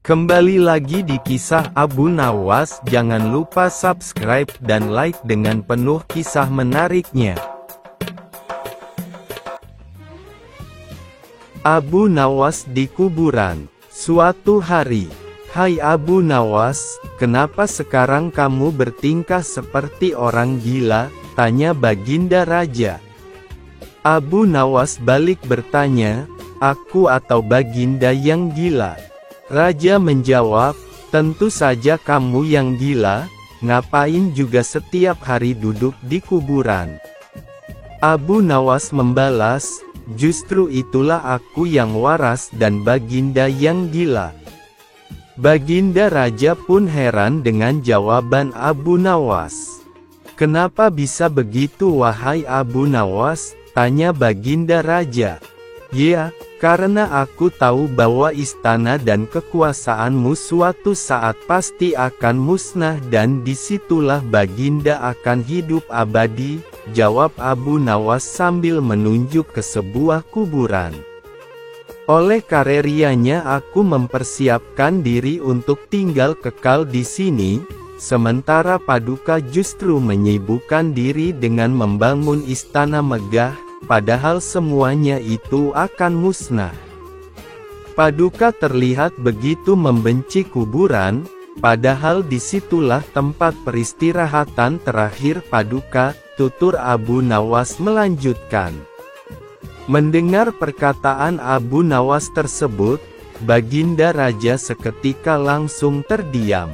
Kembali lagi di kisah Abu Nawas. Jangan lupa subscribe dan like dengan penuh kisah menariknya. Abu Nawas di kuburan. Suatu hari, "Hai Abu Nawas, kenapa sekarang kamu bertingkah seperti orang gila?" tanya Baginda Raja. Abu Nawas balik bertanya, "Aku atau Baginda yang gila?" Raja menjawab, "Tentu saja kamu yang gila, ngapain juga setiap hari duduk di kuburan?" Abu Nawas membalas, "Justru itulah aku yang waras dan Baginda yang gila." Baginda Raja pun heran dengan jawaban Abu Nawas. "Kenapa bisa begitu wahai Abu Nawas?" tanya Baginda Raja. "Ya, karena aku tahu bahwa istana dan kekuasaanmu suatu saat pasti akan musnah dan disitulah Baginda akan hidup abadi," jawab Abu Nawas sambil menunjuk ke sebuah kuburan. "Oleh karenanya aku mempersiapkan diri untuk tinggal kekal di sini, sementara Paduka justru menyibukkan diri dengan membangun istana megah. Padahal semuanya itu akan musnah." Paduka terlihat begitu membenci kuburan, padahal disitulah tempat peristirahatan terakhir Paduka, tutur Abu Nawas melanjutkan. Mendengar perkataan Abu Nawas tersebut, Baginda Raja seketika langsung terdiam.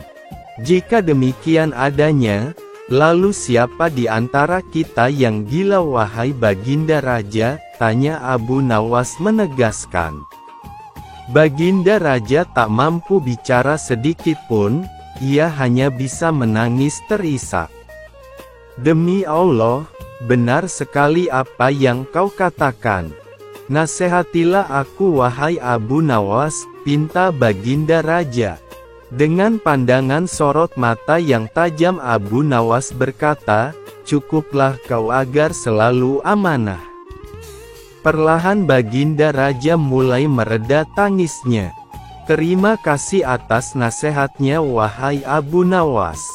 "Jika demikian adanya, lalu siapa di antara kita yang gila wahai Baginda Raja?" tanya Abu Nawas menegaskan. Baginda Raja tak mampu bicara sedikit pun, ia hanya bisa menangis terisak. "Demi Allah, benar sekali apa yang kau katakan. Nasihatilah aku wahai Abu Nawas," pinta Baginda Raja. Dengan pandangan sorot mata yang tajam Abu Nawas berkata, "Cukuplah kau agar selalu amanah." Perlahan Baginda Raja mulai mereda tangisnya. "Terima kasih atas nasihatnya wahai Abu Nawas.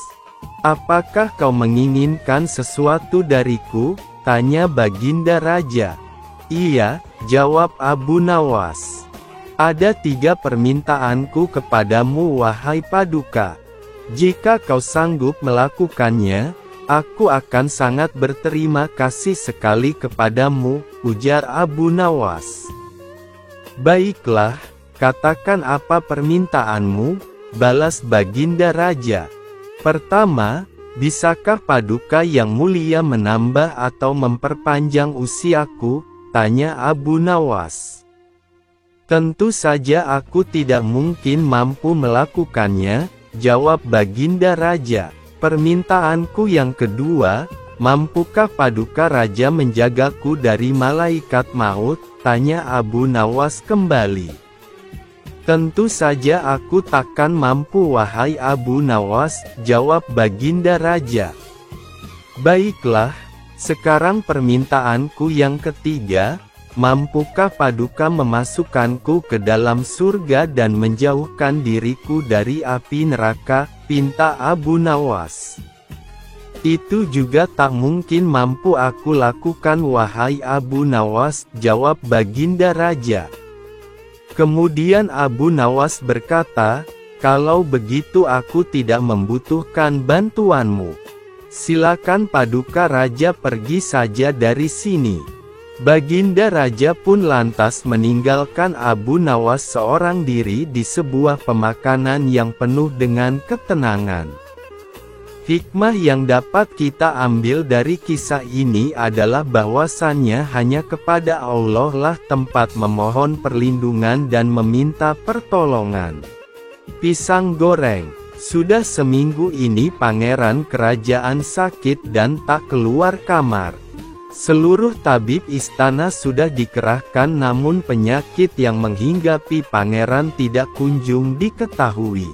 Apakah kau menginginkan sesuatu dariku?" tanya Baginda Raja. "Iya," jawab Abu Nawas. "Ada 3 permintaanku kepadamu wahai Paduka. Jika kau sanggup melakukannya, aku akan sangat berterima kasih sekali kepadamu," ujar Abu Nawas. "Baiklah, katakan apa permintaanmu," balas Baginda Raja. "Pertama, bisakah Paduka yang mulia menambah atau memperpanjang usiaku?" tanya Abu Nawas. "Tentu saja aku tidak mungkin mampu melakukannya," jawab Baginda Raja. "Permintaanku yang kedua, mampukah Paduka Raja menjagaku dari malaikat maut?" tanya Abu Nawas kembali. "Tentu saja aku takkan mampu wahai Abu Nawas," jawab Baginda Raja. "Baiklah, sekarang permintaanku yang ketiga, mampukah Paduka memasukkanku ke dalam surga dan menjauhkan diriku dari api neraka?" pinta Abu Nawas. "Itu juga tak mungkin mampu aku lakukan wahai Abu Nawas," jawab Baginda Raja. Kemudian Abu Nawas berkata, "Kalau begitu aku tidak membutuhkan bantuanmu. Silakan Paduka Raja pergi saja dari sini." Baginda Raja pun lantas meninggalkan Abu Nawas seorang diri di sebuah pemakanan yang penuh dengan ketenangan. Hikmah yang dapat kita ambil dari kisah ini adalah bahwasannya hanya kepada Allah lah tempat memohon perlindungan dan meminta pertolongan. Pisang goreng. Sudah seminggu ini pangeran kerajaan sakit dan tak keluar kamar. Seluruh tabib istana sudah dikerahkan, namun penyakit yang menghinggapi pangeran tidak kunjung diketahui.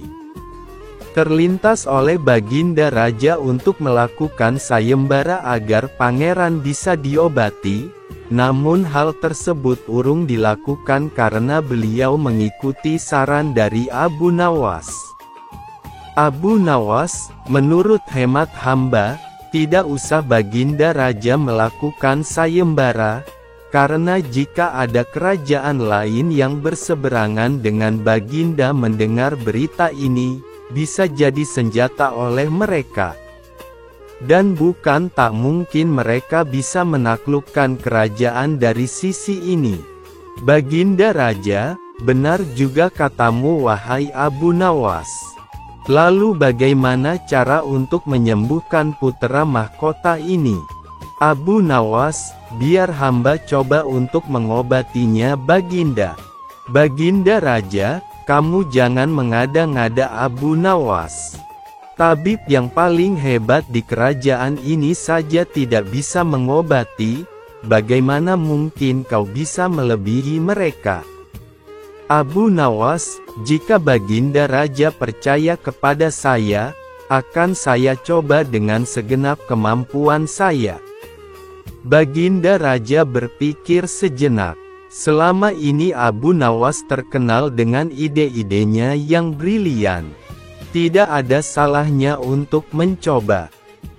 Terlintas oleh Baginda Raja untuk melakukan sayembara agar pangeran bisa diobati, namun hal tersebut urung dilakukan karena beliau mengikuti saran dari Abu Nawas. Abu Nawas, menurut hemat hamba, tidak usah Baginda Raja melakukan sayembara, karena jika ada kerajaan lain yang berseberangan dengan Baginda mendengar berita ini, bisa jadi senjata oleh mereka. Dan bukan tak mungkin mereka bisa menaklukkan kerajaan dari sisi ini. Baginda Raja, benar juga katamu wahai Abu Nawas. Lalu bagaimana cara untuk menyembuhkan putera mahkota ini? Abu Nawas, biar hamba coba untuk mengobatinya Baginda. Baginda Raja, kamu jangan mengada-ngada Abu Nawas. Tabib yang paling hebat di kerajaan ini saja tidak bisa mengobati, bagaimana mungkin kau bisa melebihi mereka? Abu Nawas, jika Baginda Raja percaya kepada saya, akan saya coba dengan segenap kemampuan saya. Baginda Raja berpikir sejenak. Selama ini Abu Nawas terkenal dengan ide-idenya yang brilian. Tidak ada salahnya untuk mencoba.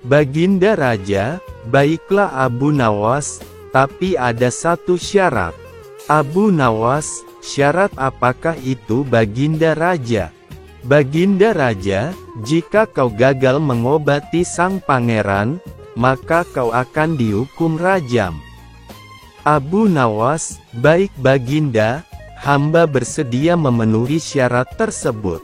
Baginda Raja, baiklah Abu Nawas, tapi ada satu syarat. Abu Nawas, syarat apakah itu Baginda Raja? Baginda Raja, jika kau gagal mengobati sang pangeran, maka kau akan dihukum rajam. Abu Nawas, baik Baginda, hamba bersedia memenuhi syarat tersebut.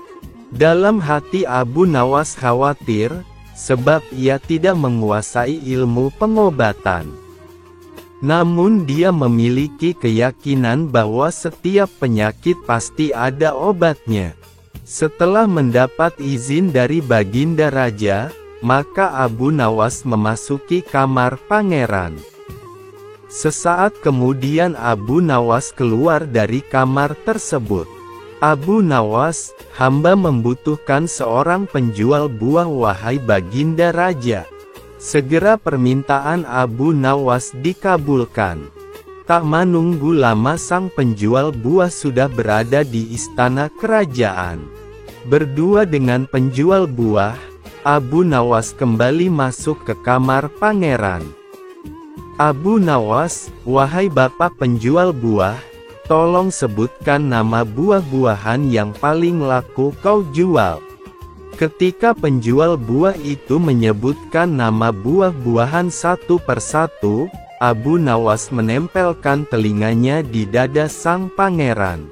Dalam hati Abu Nawas khawatir, sebab ia tidak menguasai ilmu pengobatan. Namun dia memiliki keyakinan bahwa setiap penyakit pasti ada obatnya. Setelah mendapat izin dari Baginda Raja, maka Abu Nawas memasuki kamar pangeran. Sesaat kemudian Abu Nawas keluar dari kamar tersebut. Abu Nawas, hamba membutuhkan seorang penjual buah wahai Baginda Raja. Segera permintaan Abu Nawas dikabulkan. Tak menunggu lama sang penjual buah sudah berada di istana kerajaan. Berdua dengan penjual buah, Abu Nawas kembali masuk ke kamar pangeran. Abu Nawas, wahai bapak penjual buah, tolong sebutkan nama buah-buahan yang paling laku kau jual. Ketika penjual buah itu menyebutkan nama buah-buahan satu persatu, Abu Nawas menempelkan telinganya di dada sang pangeran.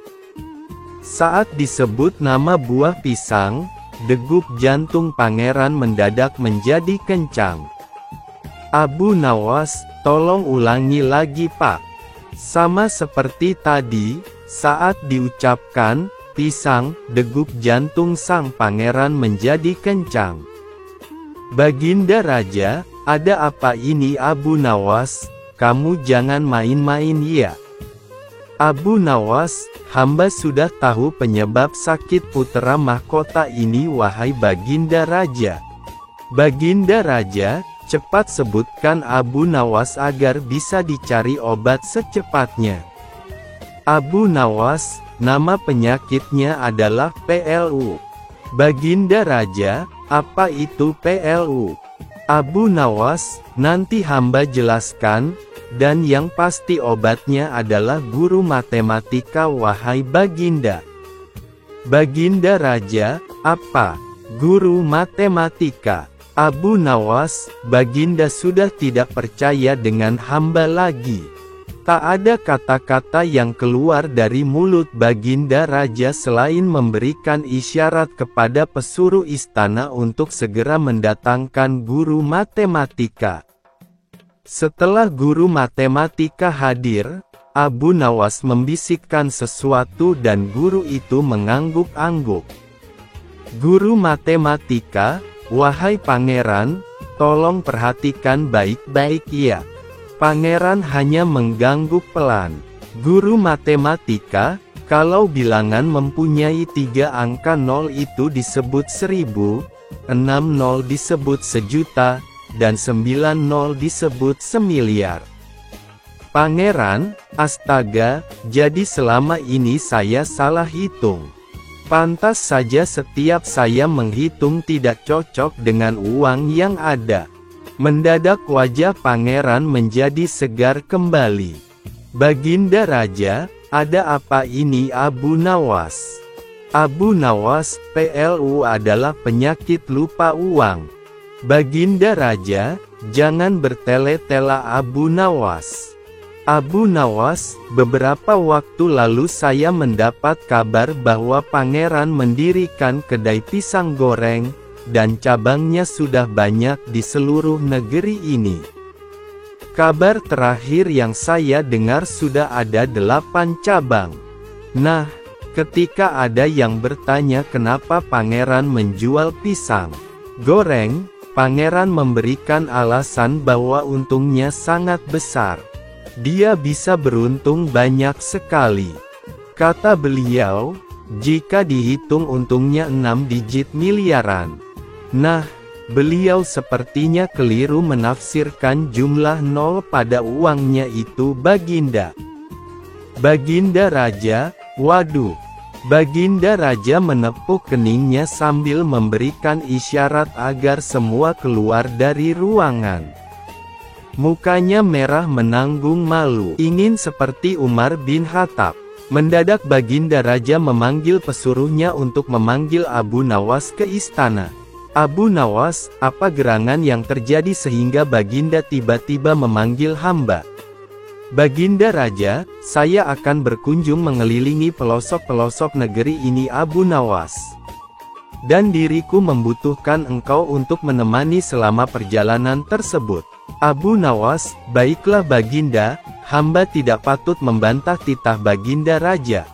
Saat disebut nama buah pisang, degup jantung pangeran mendadak menjadi kencang. Abu Nawas, tolong ulangi lagi Pak. Sama seperti tadi, saat diucapkan, pisang, degup jantung sang pangeran menjadi kencang. Baginda Raja, ada apa ini Abu Nawas? Kamu jangan main-main ya. Abu Nawas, hamba sudah tahu penyebab sakit putera mahkota ini wahai Baginda Raja. Baginda Raja, cepat sebutkan Abu Nawas agar bisa dicari obat secepatnya. Abu Nawas, nama penyakitnya adalah PLU. Baginda Raja, apa itu PLU? Abu Nawas, nanti hamba jelaskan, dan yang pasti obatnya adalah guru matematika wahai Baginda. Baginda Raja, apa? Guru matematika? Abu Nawas, Baginda sudah tidak percaya dengan hamba lagi. Tak ada kata-kata yang keluar dari mulut Baginda Raja selain memberikan isyarat kepada pesuruh istana untuk segera mendatangkan guru matematika. Setelah guru matematika hadir, Abu Nawas membisikkan sesuatu dan guru itu mengangguk-angguk. Guru matematika, wahai pangeran, tolong perhatikan baik-baik ya. Pangeran hanya mengangguk pelan. Guru matematika, kalau bilangan mempunyai 3 angka 0 itu disebut 1000, 6 0 disebut 1.000.000, dan 9 0 disebut 1.000.000.000. Pangeran, astaga, jadi selama ini saya salah hitung. Pantas saja setiap saya menghitung tidak cocok dengan uang yang ada. Mendadak wajah pangeran menjadi segar kembali. Baginda Raja, ada apa ini Abu Nawas? Abu Nawas, PLU adalah penyakit lupa uang. Baginda Raja, jangan bertele-tele Abu Nawas. Abu Nawas, beberapa waktu lalu saya mendapat kabar bahwa pangeran mendirikan kedai pisang goreng, dan cabangnya sudah banyak di seluruh negeri ini. Kabar terakhir yang saya dengar sudah ada 8 cabang. Nah, ketika ada yang bertanya kenapa pangeran menjual pisang goreng, pangeran memberikan alasan bahwa untungnya sangat besar. Dia bisa beruntung banyak sekali. Kata beliau, jika dihitung untungnya 6 digit miliaran. Nah, beliau sepertinya keliru menafsirkan jumlah 0 pada uangnya itu Baginda. Baginda Raja, waduh. Baginda Raja menepuk keningnya sambil memberikan isyarat agar semua keluar dari ruangan. Mukanya merah menanggung malu, ingin seperti Umar bin Khattab. Mendadak Baginda Raja memanggil pesuruhnya untuk memanggil Abu Nawas ke istana. Abu Nawas, apa gerangan yang terjadi sehingga Baginda tiba-tiba memanggil hamba? Baginda Raja, saya akan berkunjung mengelilingi pelosok-pelosok negeri ini Abu Nawas. Dan diriku membutuhkan engkau untuk menemani selama perjalanan tersebut. Abu Nawas, baiklah Baginda, hamba tidak patut membantah titah Baginda Raja.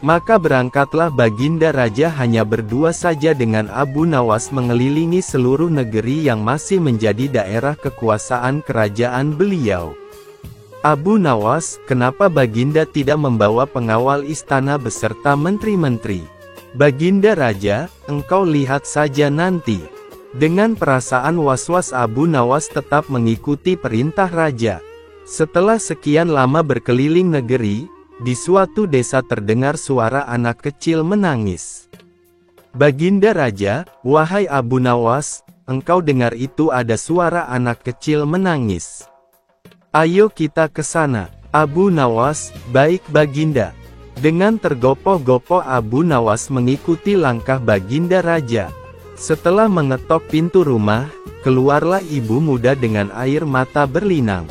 Maka berangkatlah Baginda Raja hanya berdua saja dengan Abu Nawas mengelilingi seluruh negeri yang masih menjadi daerah kekuasaan kerajaan beliau. Abu Nawas, kenapa Baginda tidak membawa pengawal istana beserta menteri-menteri? Baginda Raja, engkau lihat saja nanti. Dengan perasaan was-was Abu Nawas tetap mengikuti perintah raja. Setelah sekian lama berkeliling negeri, di suatu desa terdengar suara anak kecil menangis. Baginda Raja, wahai Abu Nawas, engkau dengar itu ada suara anak kecil menangis. Ayo kita ke sana. Abu Nawas, baik Baginda. Dengan tergopoh-gopoh Abu Nawas mengikuti langkah Baginda Raja. Setelah mengetok pintu rumah, keluarlah ibu muda dengan air mata berlinang.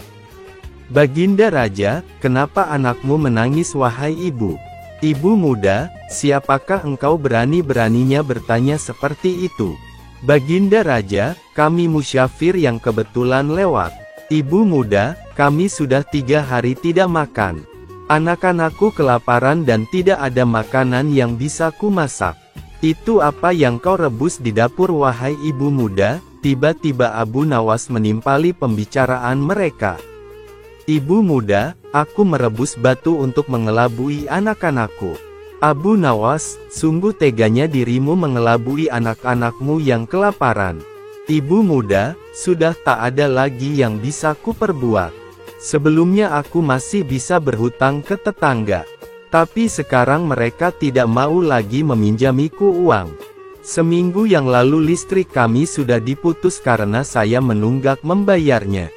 Baginda Raja, kenapa anakmu menangis wahai ibu? Ibu muda, siapakah engkau berani-beraninya bertanya seperti itu? Baginda Raja, kami musyafir yang kebetulan lewat. Ibu muda, kami sudah 3 hari tidak makan. Anak-anakku kelaparan dan tidak ada makanan yang bisa kumasak. Itu apa yang kau rebus di dapur wahai ibu muda? Tiba-tiba Abu Nawas menimpali pembicaraan mereka. Ibu muda, aku merebus batu untuk mengelabui anak-anakku. Abu Nawas, sungguh teganya dirimu mengelabui anak-anakmu yang kelaparan. Ibu muda, sudah tak ada lagi yang bisa kuperbuat. Sebelumnya aku masih bisa berhutang ke tetangga. Tapi sekarang mereka tidak mau lagi meminjamiku uang. Seminggu yang lalu listrik kami sudah diputus karena saya menunggak membayarnya.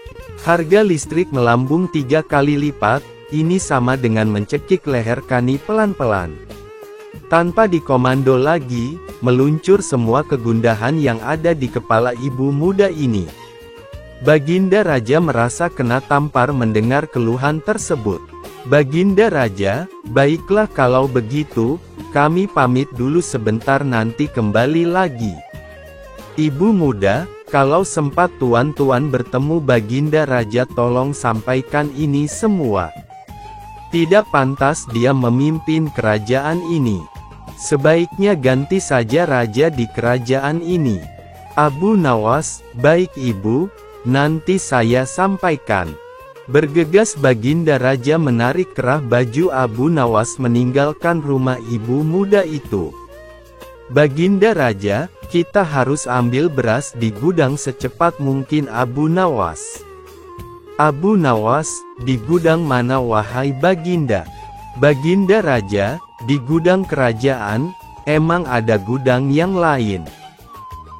Harga listrik melambung 3 kali lipat, ini sama dengan mencekik leher kami pelan-pelan. Tanpa dikomando lagi, meluncur semua kegundahan yang ada di kepala ibu muda ini. Baginda Raja merasa kena tampar mendengar keluhan tersebut. Baginda Raja, baiklah kalau begitu, kami pamit dulu sebentar nanti kembali lagi. Ibu muda, kalau sempat tuan-tuan bertemu Baginda Raja tolong sampaikan ini semua. Tidak pantas dia memimpin kerajaan ini. Sebaiknya ganti saja raja di kerajaan ini. Abu Nawas, baik ibu, nanti saya sampaikan. Bergegas Baginda Raja menarik kerah baju Abu Nawas meninggalkan rumah ibu muda itu. Baginda Raja, kita harus ambil beras di gudang secepat mungkin Abu Nawas. Abu Nawas, di gudang mana wahai Baginda? Baginda Raja, di gudang kerajaan, emang ada gudang yang lain.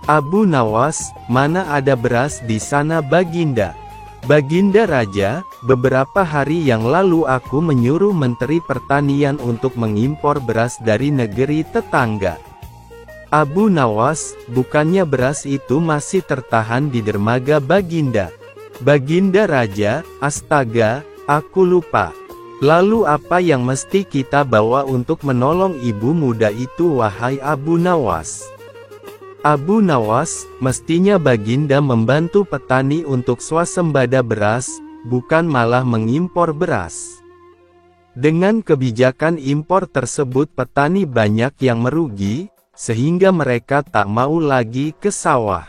Abu Nawas, mana ada beras di sana Baginda? Baginda Raja, beberapa hari yang lalu aku menyuruh Menteri Pertanian untuk mengimpor beras dari negeri tetangga. Abu Nawas, bukannya beras itu masih tertahan di dermaga Baginda? Baginda Raja, astaga, aku lupa. Lalu apa yang mesti kita bawa untuk menolong ibu muda itu wahai Abu Nawas? Abu Nawas, mestinya Baginda membantu petani untuk swasembada beras, bukan malah mengimpor beras. Dengan kebijakan impor tersebut petani banyak yang merugi, sehingga mereka tak mau lagi ke sawah.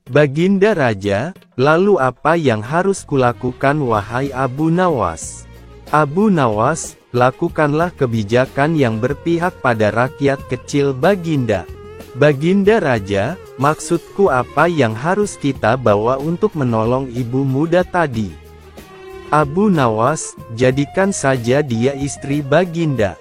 Baginda Raja, lalu apa yang harus kulakukan wahai Abu Nawas? Abu Nawas, lakukanlah kebijakan yang berpihak pada rakyat kecil Baginda. Baginda Raja, maksudku apa yang harus kita bawa untuk menolong ibu muda tadi? Abu Nawas, jadikan saja dia istri Baginda.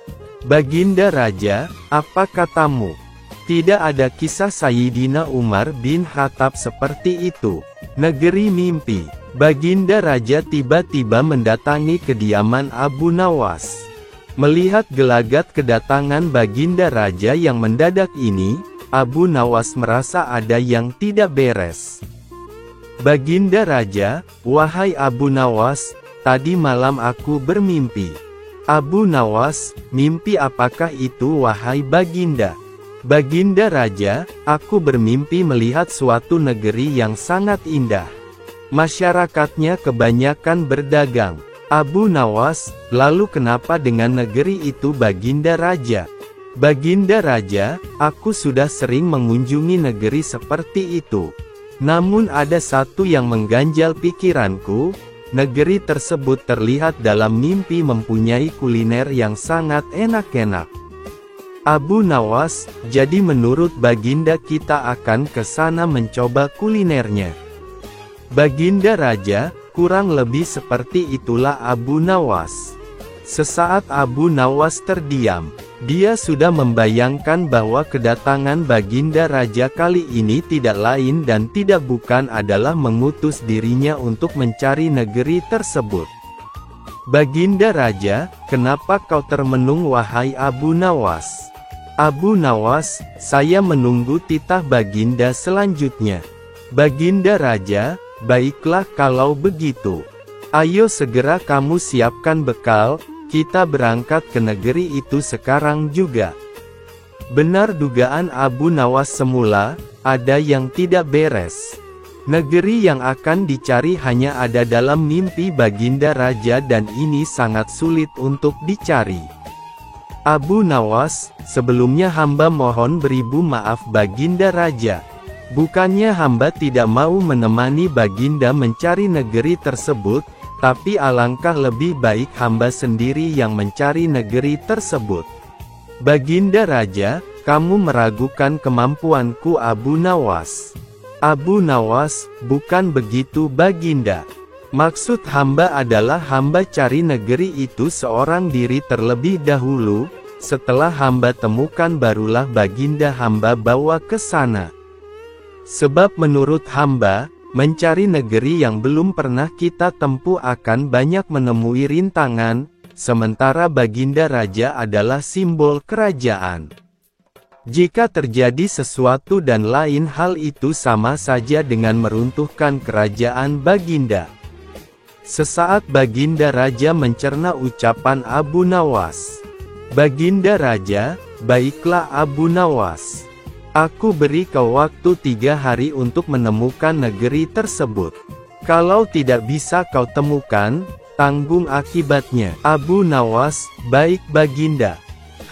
Baginda Raja, apa katamu? Tidak ada kisah Sayyidina Umar bin Khattab seperti itu. Negeri mimpi. Baginda Raja tiba-tiba mendatangi kediaman Abu Nawas. Melihat gelagat kedatangan Baginda Raja yang mendadak ini, Abu Nawas merasa ada yang tidak beres. Baginda Raja, wahai Abu Nawas, tadi malam aku bermimpi. Abu Nawas, mimpi apakah itu wahai Baginda? Baginda Raja, aku bermimpi melihat suatu negeri yang sangat indah. Masyarakatnya kebanyakan berdagang. Abu Nawas, lalu kenapa dengan negeri itu Baginda Raja? Baginda Raja, aku sudah sering mengunjungi negeri seperti itu. Namun ada satu yang mengganjal pikiranku. Negeri tersebut terlihat dalam mimpi mempunyai kuliner yang sangat enak-enak. Abu Nawas, jadi menurut Baginda kita akan ke sana mencoba kulinernya. Baginda Raja, kurang lebih seperti itulah Abu Nawas. Sesaat Abu Nawas terdiam. Dia sudah membayangkan bahwa kedatangan Baginda Raja kali ini tidak lain dan tidak bukan adalah mengutus dirinya untuk mencari negeri tersebut. Baginda Raja, kenapa kau termenung wahai Abu Nawas? Abu Nawas, saya menunggu titah Baginda selanjutnya. Baginda Raja, baiklah kalau begitu. Ayo segera kamu siapkan bekal, kita berangkat ke negeri itu sekarang juga. Benar dugaan Abu Nawas semula, ada yang tidak beres. Negeri yang akan dicari hanya ada dalam mimpi Baginda Raja dan ini sangat sulit untuk dicari. Abu Nawas, sebelumnya hamba mohon beribu maaf Baginda Raja. Bukannya hamba tidak mau menemani Baginda mencari negeri tersebut, tapi alangkah lebih baik hamba sendiri yang mencari negeri tersebut. Baginda Raja, kamu meragukan kemampuanku Abu Nawas. Abu Nawas, bukan begitu Baginda. Maksud hamba adalah hamba cari negeri itu seorang diri terlebih dahulu, setelah hamba temukan barulah Baginda hamba bawa ke sana. Sebab menurut hamba, mencari negeri yang belum pernah kita tempuh akan banyak menemui rintangan, sementara Baginda Raja adalah simbol kerajaan. Jika terjadi sesuatu dan lain hal itu sama saja dengan meruntuhkan kerajaan Baginda. Sesaat Baginda Raja mencerna ucapan Abu Nawas. Baginda Raja, baiklah Abu Nawas. Aku beri kau waktu 3 hari untuk menemukan negeri tersebut. Kalau tidak bisa kau temukan, tanggung akibatnya. Abu Nawas, baik Baginda.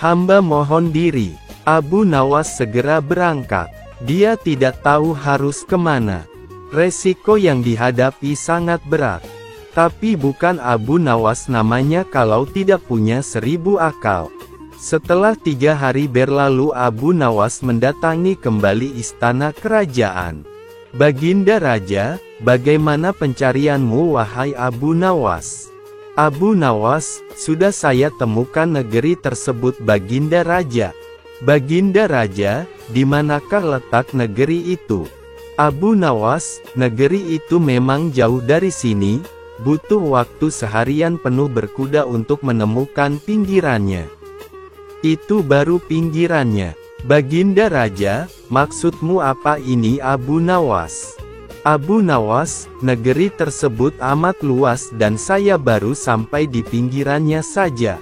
Hamba mohon diri. Abu Nawas segera berangkat. Dia tidak tahu harus kemana. Resiko yang dihadapi sangat berat. Tapi bukan Abu Nawas namanya kalau tidak punya 1000 akal. Setelah 3 hari berlalu Abu Nawas mendatangi kembali istana kerajaan. Baginda Raja, bagaimana pencarianmu wahai Abu Nawas? Abu Nawas, sudah saya temukan negeri tersebut Baginda Raja. Baginda Raja, di manakah letak negeri itu? Abu Nawas, negeri itu memang jauh dari sini, butuh waktu seharian penuh berkuda untuk menemukan pinggirannya. Itu baru pinggirannya. Baginda Raja, maksudmu apa ini Abu Nawas? Abu Nawas, negeri tersebut amat luas dan saya baru sampai di pinggirannya saja.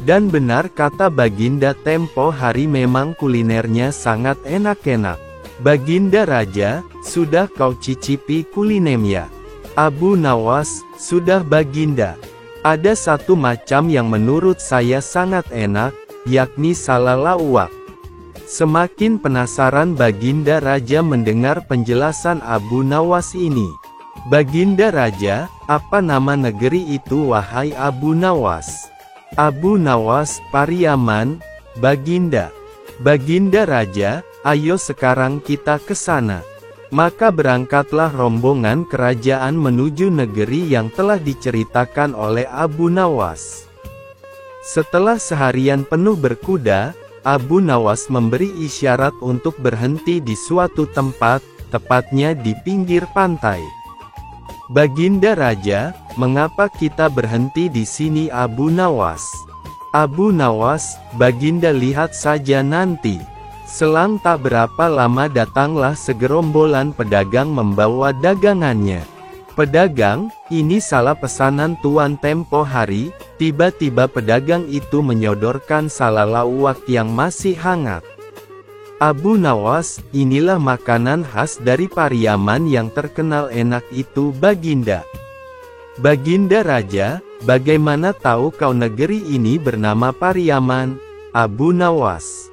Dan benar kata Baginda, tempo hari memang kulinernya sangat enak-enak. Baginda Raja, sudah kau cicipi kulinernya? Abu Nawas, sudah Baginda. Ada satu macam yang menurut saya sangat enak, yakni salalawak. Semakin penasaran Baginda Raja mendengar penjelasan Abu Nawas ini. Baginda Raja, apa nama negeri itu wahai Abu Nawas? Abu Nawas, Pariaman, Baginda. Baginda Raja, ayo sekarang kita ke sana. Maka berangkatlah rombongan kerajaan menuju negeri yang telah diceritakan oleh Abu Nawas. Setelah seharian penuh berkuda, Abu Nawas memberi isyarat untuk berhenti di suatu tempat, tepatnya di pinggir pantai. Baginda Raja, mengapa kita berhenti di sini Abu Nawas? Abu Nawas, Baginda lihat saja nanti. Selang tak berapa lama datanglah segerombolan pedagang membawa dagangannya. Pedagang, ini salah pesanan tuan tempo hari. Tiba-tiba pedagang itu menyodorkan salalawak yang masih hangat. Abu Nawas, inilah makanan khas dari Pariaman yang terkenal enak itu Baginda. Baginda Raja, bagaimana tahu kau negeri ini bernama Pariaman? Abu Nawas,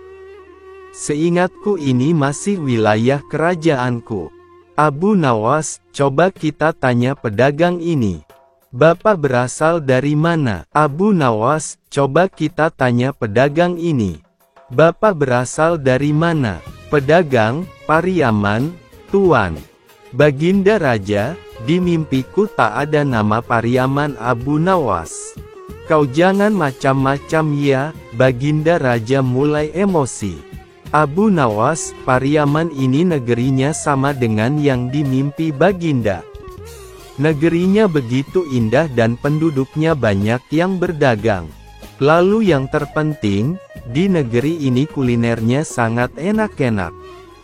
seingatku ini masih wilayah kerajaanku. Abu Nawas, coba kita tanya pedagang ini. Bapak berasal dari mana? Abu Nawas, coba kita tanya pedagang ini. Bapak berasal dari mana? Pedagang, Pariaman, Tuan. Baginda Raja, di mimpiku tak ada nama Pariaman Abu Nawas. Kau jangan macam-macam ya, Baginda Raja mulai emosi. Abu Nawas, Pariaman ini negerinya sama dengan yang dimimpi Baginda. Negerinya begitu indah dan penduduknya banyak yang berdagang. Lalu yang terpenting, di negeri ini kulinernya sangat enak-enak.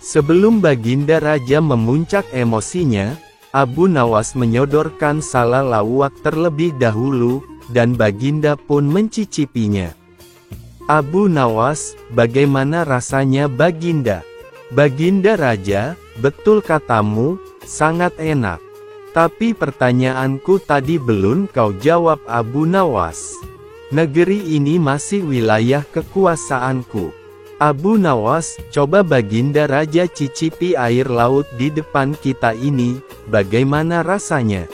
Sebelum Baginda Raja memuncak emosinya, Abu Nawas menyodorkan salalawak terlebih dahulu, dan Baginda pun mencicipinya. Abu Nawas, bagaimana rasanya Baginda? Baginda Raja, betul katamu, sangat enak. Tapi pertanyaanku tadi belum kau jawab Abu Nawas. Negeri ini masih wilayah kekuasaanku. Abu Nawas, coba Baginda Raja cicipi air laut di depan kita ini, bagaimana rasanya?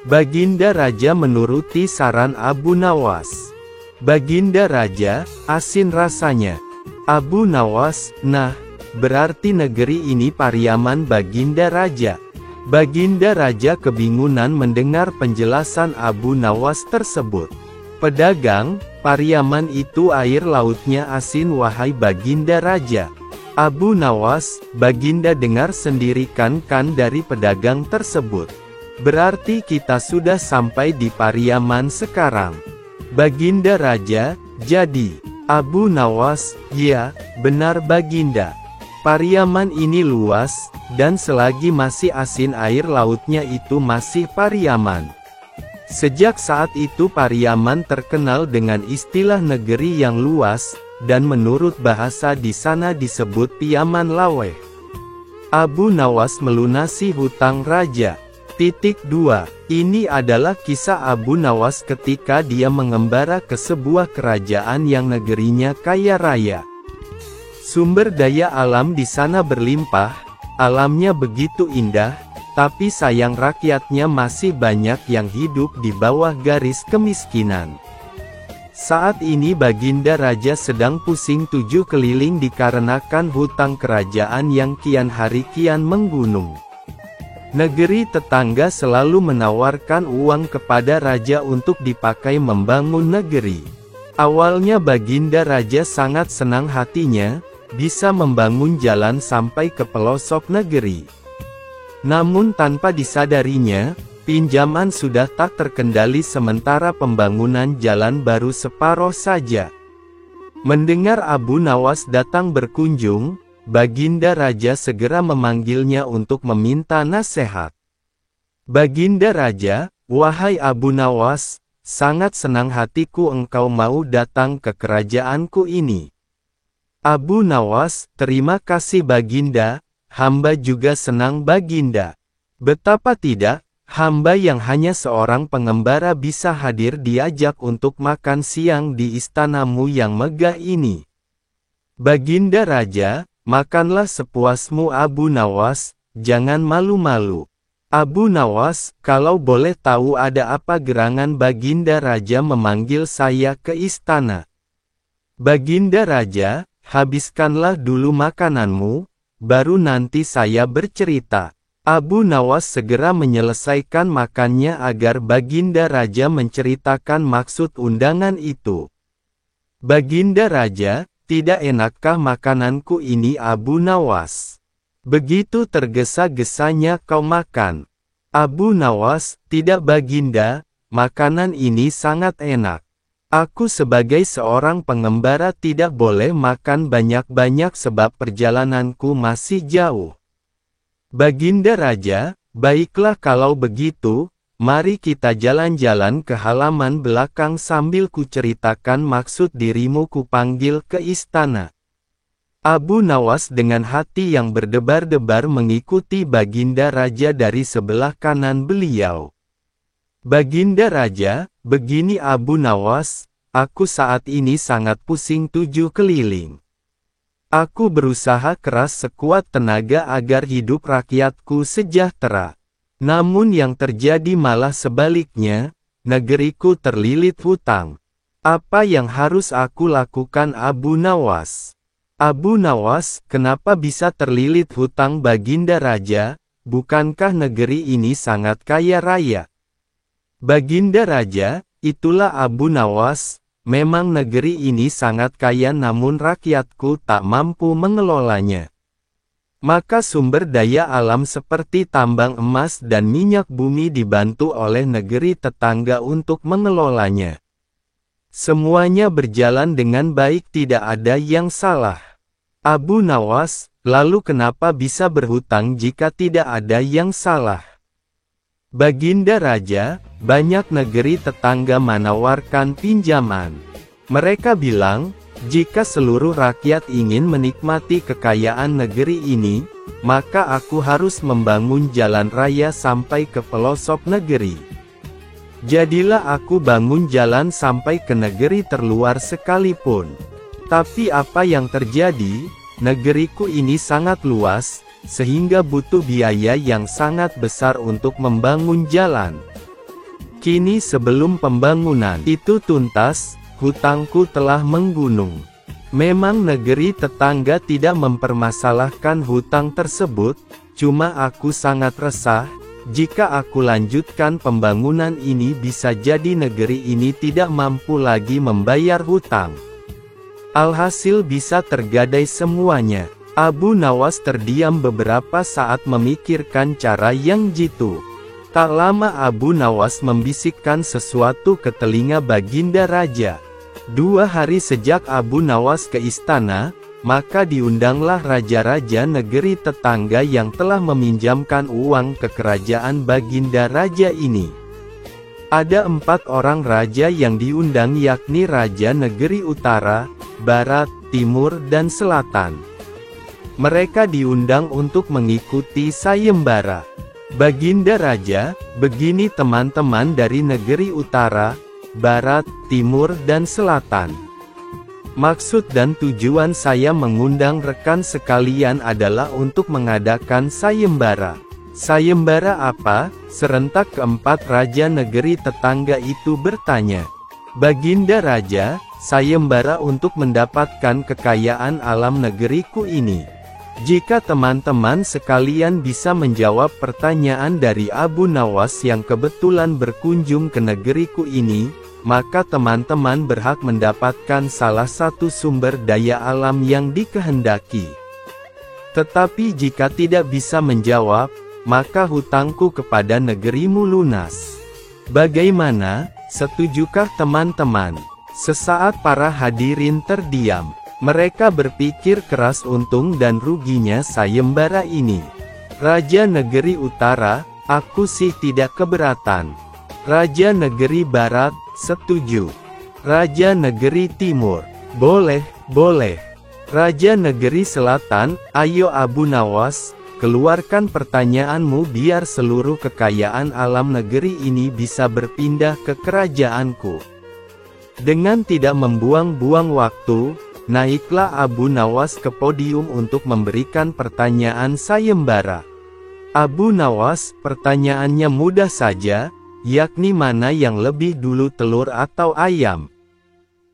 Baginda Raja menuruti saran Abu Nawas. Baginda Raja, asin rasanya. Abu Nawas, nah, berarti negeri ini Pariaman Baginda Raja. Baginda Raja kebingungan mendengar penjelasan Abu Nawas tersebut. Pedagang, Pariaman itu air lautnya asin wahai Baginda Raja. Abu Nawas, Baginda dengar sendiri kan dari pedagang tersebut. Berarti kita sudah sampai di Pariaman sekarang. Baginda Raja, jadi, Abu Nawas, ya, benar Baginda. Pariaman ini luas, dan selagi masih asin air lautnya itu masih Pariaman. Sejak saat itu Pariaman terkenal dengan istilah negeri yang luas, dan menurut bahasa di sana disebut Piaman Laweh. Abu Nawas melunasi hutang raja. 2. Ini adalah kisah Abu Nawas ketika dia mengembara ke sebuah kerajaan yang negerinya kaya raya. Sumber daya alam di sana berlimpah, alamnya begitu indah, tapi sayang rakyatnya masih banyak yang hidup di bawah garis kemiskinan. Saat ini Baginda Raja sedang pusing 7 keliling dikarenakan hutang kerajaan yang kian hari kian menggunung. Negeri tetangga selalu menawarkan uang kepada raja untuk dipakai membangun negeri. Awalnya Baginda Raja sangat senang hatinya, bisa membangun jalan sampai ke pelosok negeri. Namun tanpa disadarinya, pinjaman sudah tak terkendali sementara pembangunan jalan baru separuh saja. Mendengar Abu Nawas datang berkunjung, Baginda Raja segera memanggilnya untuk meminta nasihat. Baginda Raja, wahai Abu Nawas, sangat senang hatiku engkau mau datang ke kerajaanku ini. Abu Nawas, terima kasih Baginda, hamba juga senang Baginda. Betapa tidak, hamba yang hanya seorang pengembara bisa hadir diajak untuk makan siang di istanamu yang megah ini. Baginda Raja, makanlah sepuasmu Abu Nawas, jangan malu-malu. Abu Nawas, kalau boleh tahu ada apa gerangan Baginda Raja memanggil saya ke istana? Baginda Raja, habiskanlah dulu makananmu, baru nanti saya bercerita. Abu Nawas segera menyelesaikan makannya agar Baginda Raja menceritakan maksud undangan itu. Baginda Raja, tidak enakkah makananku ini Abu Nawas? Begitu tergesa-gesanya kau makan. Abu Nawas, tidak Baginda, makanan ini sangat enak. Aku sebagai seorang pengembara tidak boleh makan banyak-banyak sebab perjalananku masih jauh. Baginda Raja, baiklah kalau begitu, mari kita jalan-jalan ke halaman belakang sambil kuceritakan maksud dirimu kupanggil ke istana. Abu Nawas dengan hati yang berdebar-debar mengikuti Baginda Raja dari sebelah kanan beliau. Baginda Raja, begini Abu Nawas, aku saat ini sangat pusing 7 keliling. Aku berusaha keras sekuat tenaga agar hidup rakyatku sejahtera. Namun yang terjadi malah sebaliknya, negeriku terlilit hutang. Apa yang harus aku lakukan Abu Nawas? Abu Nawas, kenapa bisa terlilit hutang Baginda Raja? Bukankah negeri ini sangat kaya raya? Baginda Raja, itulah Abu Nawas, memang negeri ini sangat kaya namun rakyatku tak mampu mengelolanya. Maka sumber daya alam seperti tambang emas dan minyak bumi dibantu oleh negeri tetangga untuk mengelolanya. Semuanya berjalan dengan baik, tidak ada yang salah. Abu Nawas, lalu kenapa bisa berhutang jika tidak ada yang salah? Baginda Raja, banyak negeri tetangga menawarkan pinjaman. Mereka bilang, jika seluruh rakyat ingin menikmati kekayaan negeri ini, maka aku harus membangun jalan raya sampai ke pelosok negeri. Jadilah aku bangun jalan sampai ke negeri terluar sekalipun. Tapi apa yang terjadi? Negeriku ini sangat luas, sehingga butuh biaya yang sangat besar untuk membangun jalan. Kini sebelum pembangunan itu tuntas, hutangku telah menggunung. Memang negeri tetangga tidak mempermasalahkan hutang tersebut, cuma aku sangat resah, jika aku lanjutkan pembangunan ini bisa jadi negeri ini tidak mampu lagi membayar hutang. Alhasil bisa tergadai semuanya. Abu Nawas terdiam beberapa saat memikirkan cara yang jitu. Tak lama Abu Nawas membisikkan sesuatu ke telinga Baginda Raja. 2 hari sejak Abu Nawas ke istana, maka diundanglah raja-raja negeri tetangga yang telah meminjamkan uang ke kerajaan Baginda Raja ini. Ada 4 orang raja yang diundang yakni Raja Negeri Utara, Barat, Timur dan Selatan. Mereka diundang untuk mengikuti sayembara. Baginda Raja, begini teman-teman dari negeri Utara, Barat, Timur dan Selatan. Maksud dan tujuan saya mengundang rekan sekalian adalah untuk mengadakan sayembara. Sayembara apa? Serentak keempat raja negeri tetangga itu bertanya. Baginda Raja, sayembara untuk mendapatkan kekayaan alam negeriku ini. Jika teman-teman sekalian bisa menjawab pertanyaan dari Abu Nawas yang kebetulan berkunjung ke negeriku ini, maka teman-teman berhak mendapatkan salah satu sumber daya alam yang dikehendaki. Tetapi jika tidak bisa menjawab, maka hutangku kepada negerimu lunas. Bagaimana, setujukah teman-teman? Sesaat para hadirin terdiam. Mereka berpikir keras untung dan ruginya sayembara ini. Raja Negeri Utara, aku sih tidak keberatan. Raja Negeri Barat, setuju. Raja Negeri Timur, boleh. Raja Negeri Selatan, ayo Abu Nawas, keluarkan pertanyaanmu biar seluruh kekayaan alam negeri ini bisa berpindah ke kerajaanku. Dengan tidak membuang-buang waktu, naiklah Abu Nawas ke podium untuk memberikan pertanyaan sayembara. Abu Nawas, pertanyaannya mudah saja, yakni mana yang lebih dulu telur atau ayam?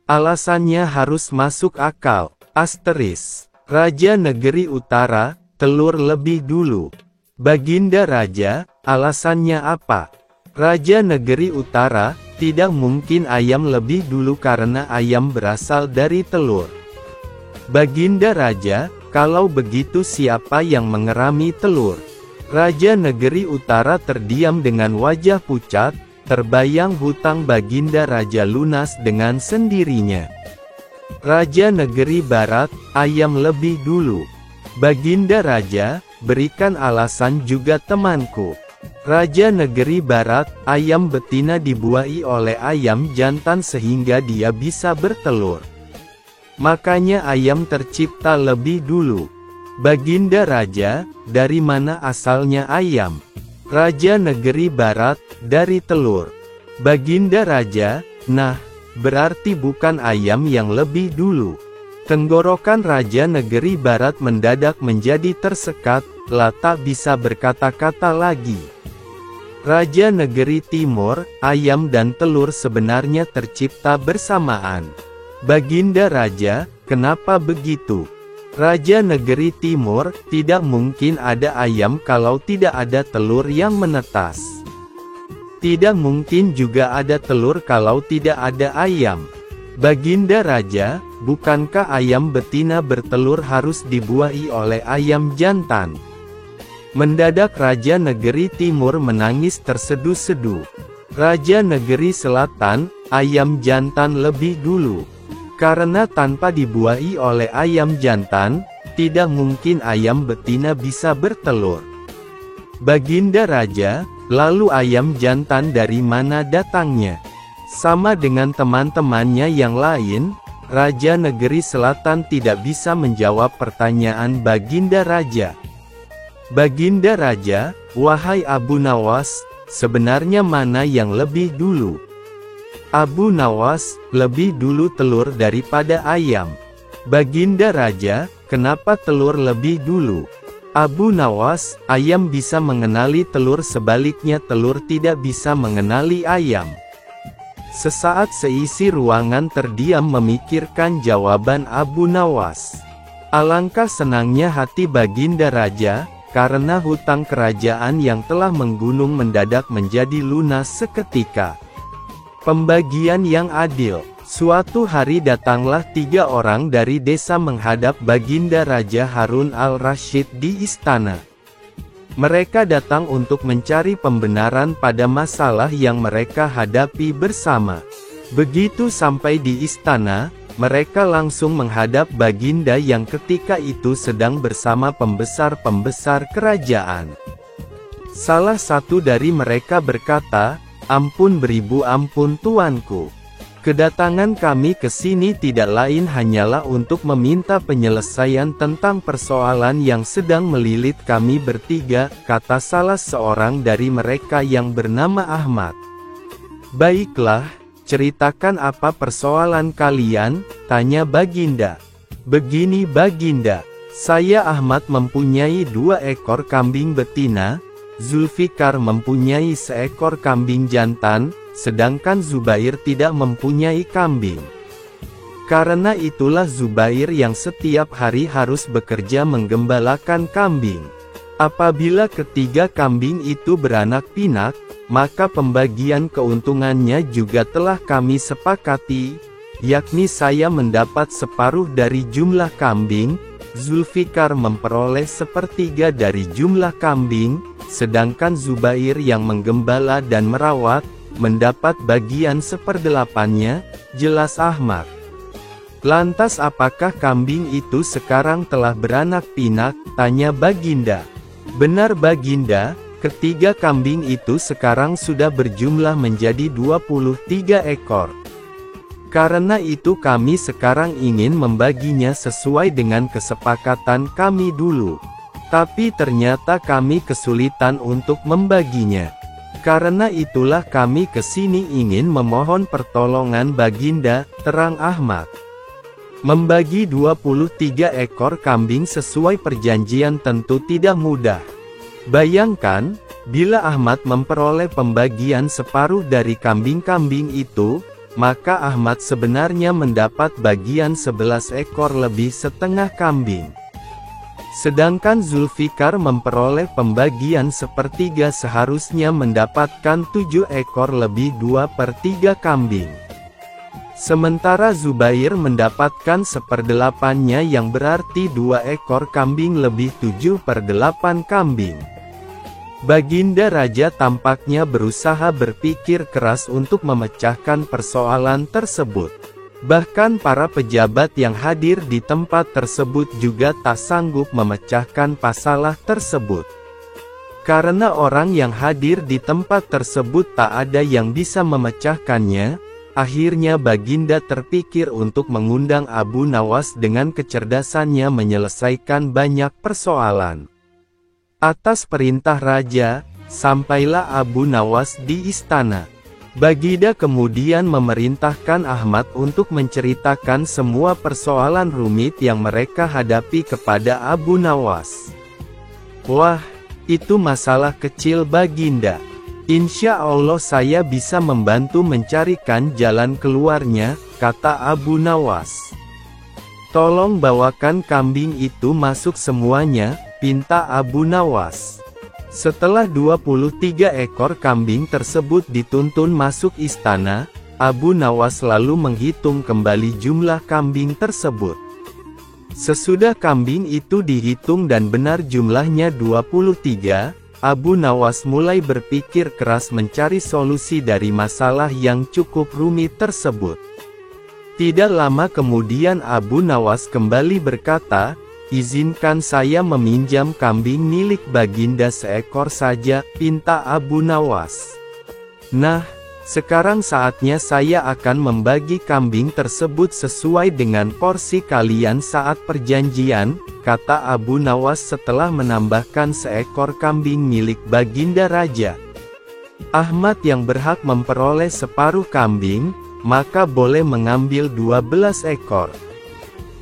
Alasannya harus masuk akal. Asteris. Raja Negeri Utara, telur lebih dulu. Baginda Raja, alasannya apa? Raja Negeri Utara, tidak mungkin ayam lebih dulu karena ayam berasal dari telur. Baginda Raja, kalau begitu siapa yang mengerami telur? Raja Negeri Utara terdiam dengan wajah pucat, terbayang hutang Baginda Raja lunas dengan sendirinya. Raja Negeri Barat, ayam lebih dulu. Baginda Raja, berikan alasan juga temanku. Raja Negeri Barat, ayam betina dibuai oleh ayam jantan sehingga dia bisa bertelur. Makanya ayam tercipta lebih dulu. Baginda Raja, dari mana asalnya ayam? Raja Negeri Barat, dari telur. Baginda Raja, nah, berarti bukan ayam yang lebih dulu. Tenggorokan Raja Negeri Barat mendadak menjadi tersekat, tak bisa berkata-kata lagi. Raja Negeri Timur, ayam dan telur sebenarnya tercipta bersamaan. Baginda Raja, kenapa begitu? Raja Negeri Timur, tidak mungkin ada ayam kalau tidak ada telur yang menetas. Tidak mungkin juga ada telur kalau tidak ada ayam. Baginda Raja, bukankah ayam betina bertelur harus dibuai oleh ayam jantan? Mendadak Raja Negeri Timur menangis terseduh-seduh. Raja Negeri Selatan, ayam jantan lebih dulu. Karena tanpa dibuai oleh ayam jantan, tidak mungkin ayam betina bisa bertelur. Baginda Raja, lalu ayam jantan dari mana datangnya? Sama dengan teman-temannya yang lain, Raja Negeri Selatan tidak bisa menjawab pertanyaan Baginda Raja. Baginda Raja, wahai Abu Nawas, sebenarnya mana yang lebih dulu? Abu Nawas, lebih dulu telur daripada ayam. Baginda Raja, kenapa telur lebih dulu? Abu Nawas, ayam bisa mengenali telur sebaliknya telur tidak bisa mengenali ayam. Sesaat seisi ruangan terdiam memikirkan jawaban Abu Nawas. Alangkah senangnya hati Baginda Raja, karena hutang kerajaan yang telah menggunung mendadak menjadi lunas seketika. Pembagian yang adil. Suatu hari datanglah 3 orang dari desa menghadap Baginda Raja Harun al-Rasyid di istana. Mereka datang untuk mencari pembenaran pada masalah yang mereka hadapi bersama. Begitu sampai di istana, mereka langsung menghadap Baginda yang ketika itu sedang bersama pembesar-pembesar kerajaan. Salah satu dari mereka berkata, "Ampun beribu ampun tuanku. Kedatangan kami ke sini tidak lain hanyalah untuk meminta penyelesaian tentang persoalan yang sedang melilit kami bertiga," kata salah seorang dari mereka yang bernama Ahmad. "Baiklah, ceritakan apa persoalan kalian?" tanya Baginda. "Begini Baginda, saya Ahmad mempunyai 2 ekor kambing betina, Zulfikar mempunyai seekor kambing jantan, sedangkan Zubair tidak mempunyai kambing. Karena itulah Zubair yang setiap hari harus bekerja menggembalakan kambing. Apabila ketiga kambing itu beranak pinak, maka pembagian keuntungannya juga telah kami sepakati, yakni saya mendapat separuh dari jumlah kambing, Zulfikar memperoleh sepertiga dari jumlah kambing, sedangkan Zubair yang menggembala dan merawat, mendapat bagian seperdelapannya, jelas Ahmad. Lantas apakah kambing itu sekarang telah beranak pinak, tanya Baginda. Benar Baginda, ketiga kambing itu sekarang sudah berjumlah menjadi 23 ekor. Karena itu kami sekarang ingin membaginya sesuai dengan kesepakatan kami dulu. Tapi ternyata kami kesulitan untuk membaginya. Karena itulah kami kesini ingin memohon pertolongan Baginda, terang Ahmad. Membagi 23 ekor kambing sesuai perjanjian tentu tidak mudah. Bayangkan, bila Ahmad memperoleh pembagian separuh dari kambing-kambing itu, maka Ahmad sebenarnya mendapat bagian 11 ekor lebih setengah kambing. Sedangkan Zulfikar memperoleh pembagian sepertiga seharusnya mendapatkan 7 ekor lebih 2/3 kambing. Sementara Zubair mendapatkan seperdelapannya yang berarti 2 ekor kambing lebih 7/8 kambing. Baginda Raja tampaknya berusaha berpikir keras untuk memecahkan persoalan tersebut. Bahkan para pejabat yang hadir di tempat tersebut juga tak sanggup memecahkan masalah tersebut. Karena orang yang hadir di tempat tersebut tak ada yang bisa memecahkannya, akhirnya Baginda terpikir untuk mengundang Abu Nawas dengan kecerdasannya menyelesaikan banyak persoalan. Atas perintah raja, sampailah Abu Nawas di istana. Baginda kemudian memerintahkan Ahmad untuk menceritakan semua persoalan rumit yang mereka hadapi kepada Abu Nawas. Wah, itu masalah kecil Baginda. Insya Allah saya bisa membantu mencarikan jalan keluarnya, kata Abu Nawas. Tolong bawakan kambing itu masuk semuanya, pinta Abu Nawas. Setelah 23 ekor kambing tersebut dituntun masuk istana, Abu Nawas lalu menghitung kembali jumlah kambing tersebut. Sesudah kambing itu dihitung dan benar jumlahnya 23, Abu Nawas mulai berpikir keras mencari solusi dari masalah yang cukup rumit tersebut. Tidak lama kemudian Abu Nawas kembali berkata, "Izinkan saya meminjam kambing milik Baginda seekor saja," pinta Abu Nawas. "Nah, sekarang saatnya saya akan membagi kambing tersebut sesuai dengan porsi kalian saat perjanjian," kata Abu Nawas setelah menambahkan seekor kambing milik Baginda Raja. Ahmad yang berhak memperoleh separuh kambing, maka boleh mengambil 12 ekor.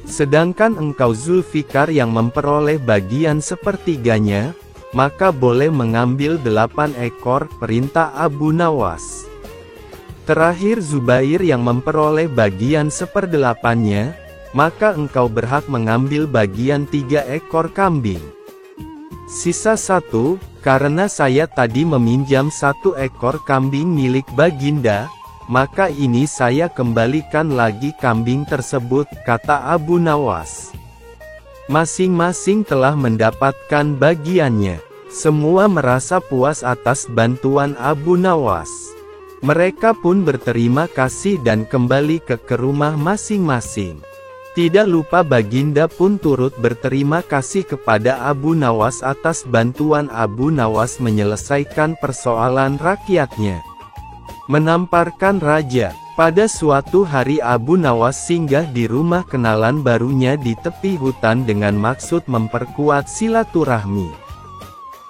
Sedangkan engkau Zulfikar yang memperoleh bagian sepertiganya, maka boleh mengambil 8 ekor, perintah Abu Nawas. Terakhir Zubair yang memperoleh bagian seperdelapannya, maka engkau berhak mengambil bagian 3 ekor kambing. Sisa 1, karena saya tadi meminjam 1 ekor kambing milik Baginda, maka ini saya kembalikan lagi kambing tersebut, kata Abu Nawas. Masing-masing telah mendapatkan bagiannya. Semua merasa puas atas bantuan Abu Nawas. Mereka pun berterima kasih dan kembali ke rumah masing-masing. Tidak lupa Baginda pun turut berterima kasih kepada Abu Nawas atas bantuan Abu Nawas menyelesaikan persoalan rakyatnya. Menamparkan raja. Pada suatu hari Abu Nawas singgah di rumah kenalan barunya di tepi hutan dengan maksud memperkuat silaturahmi.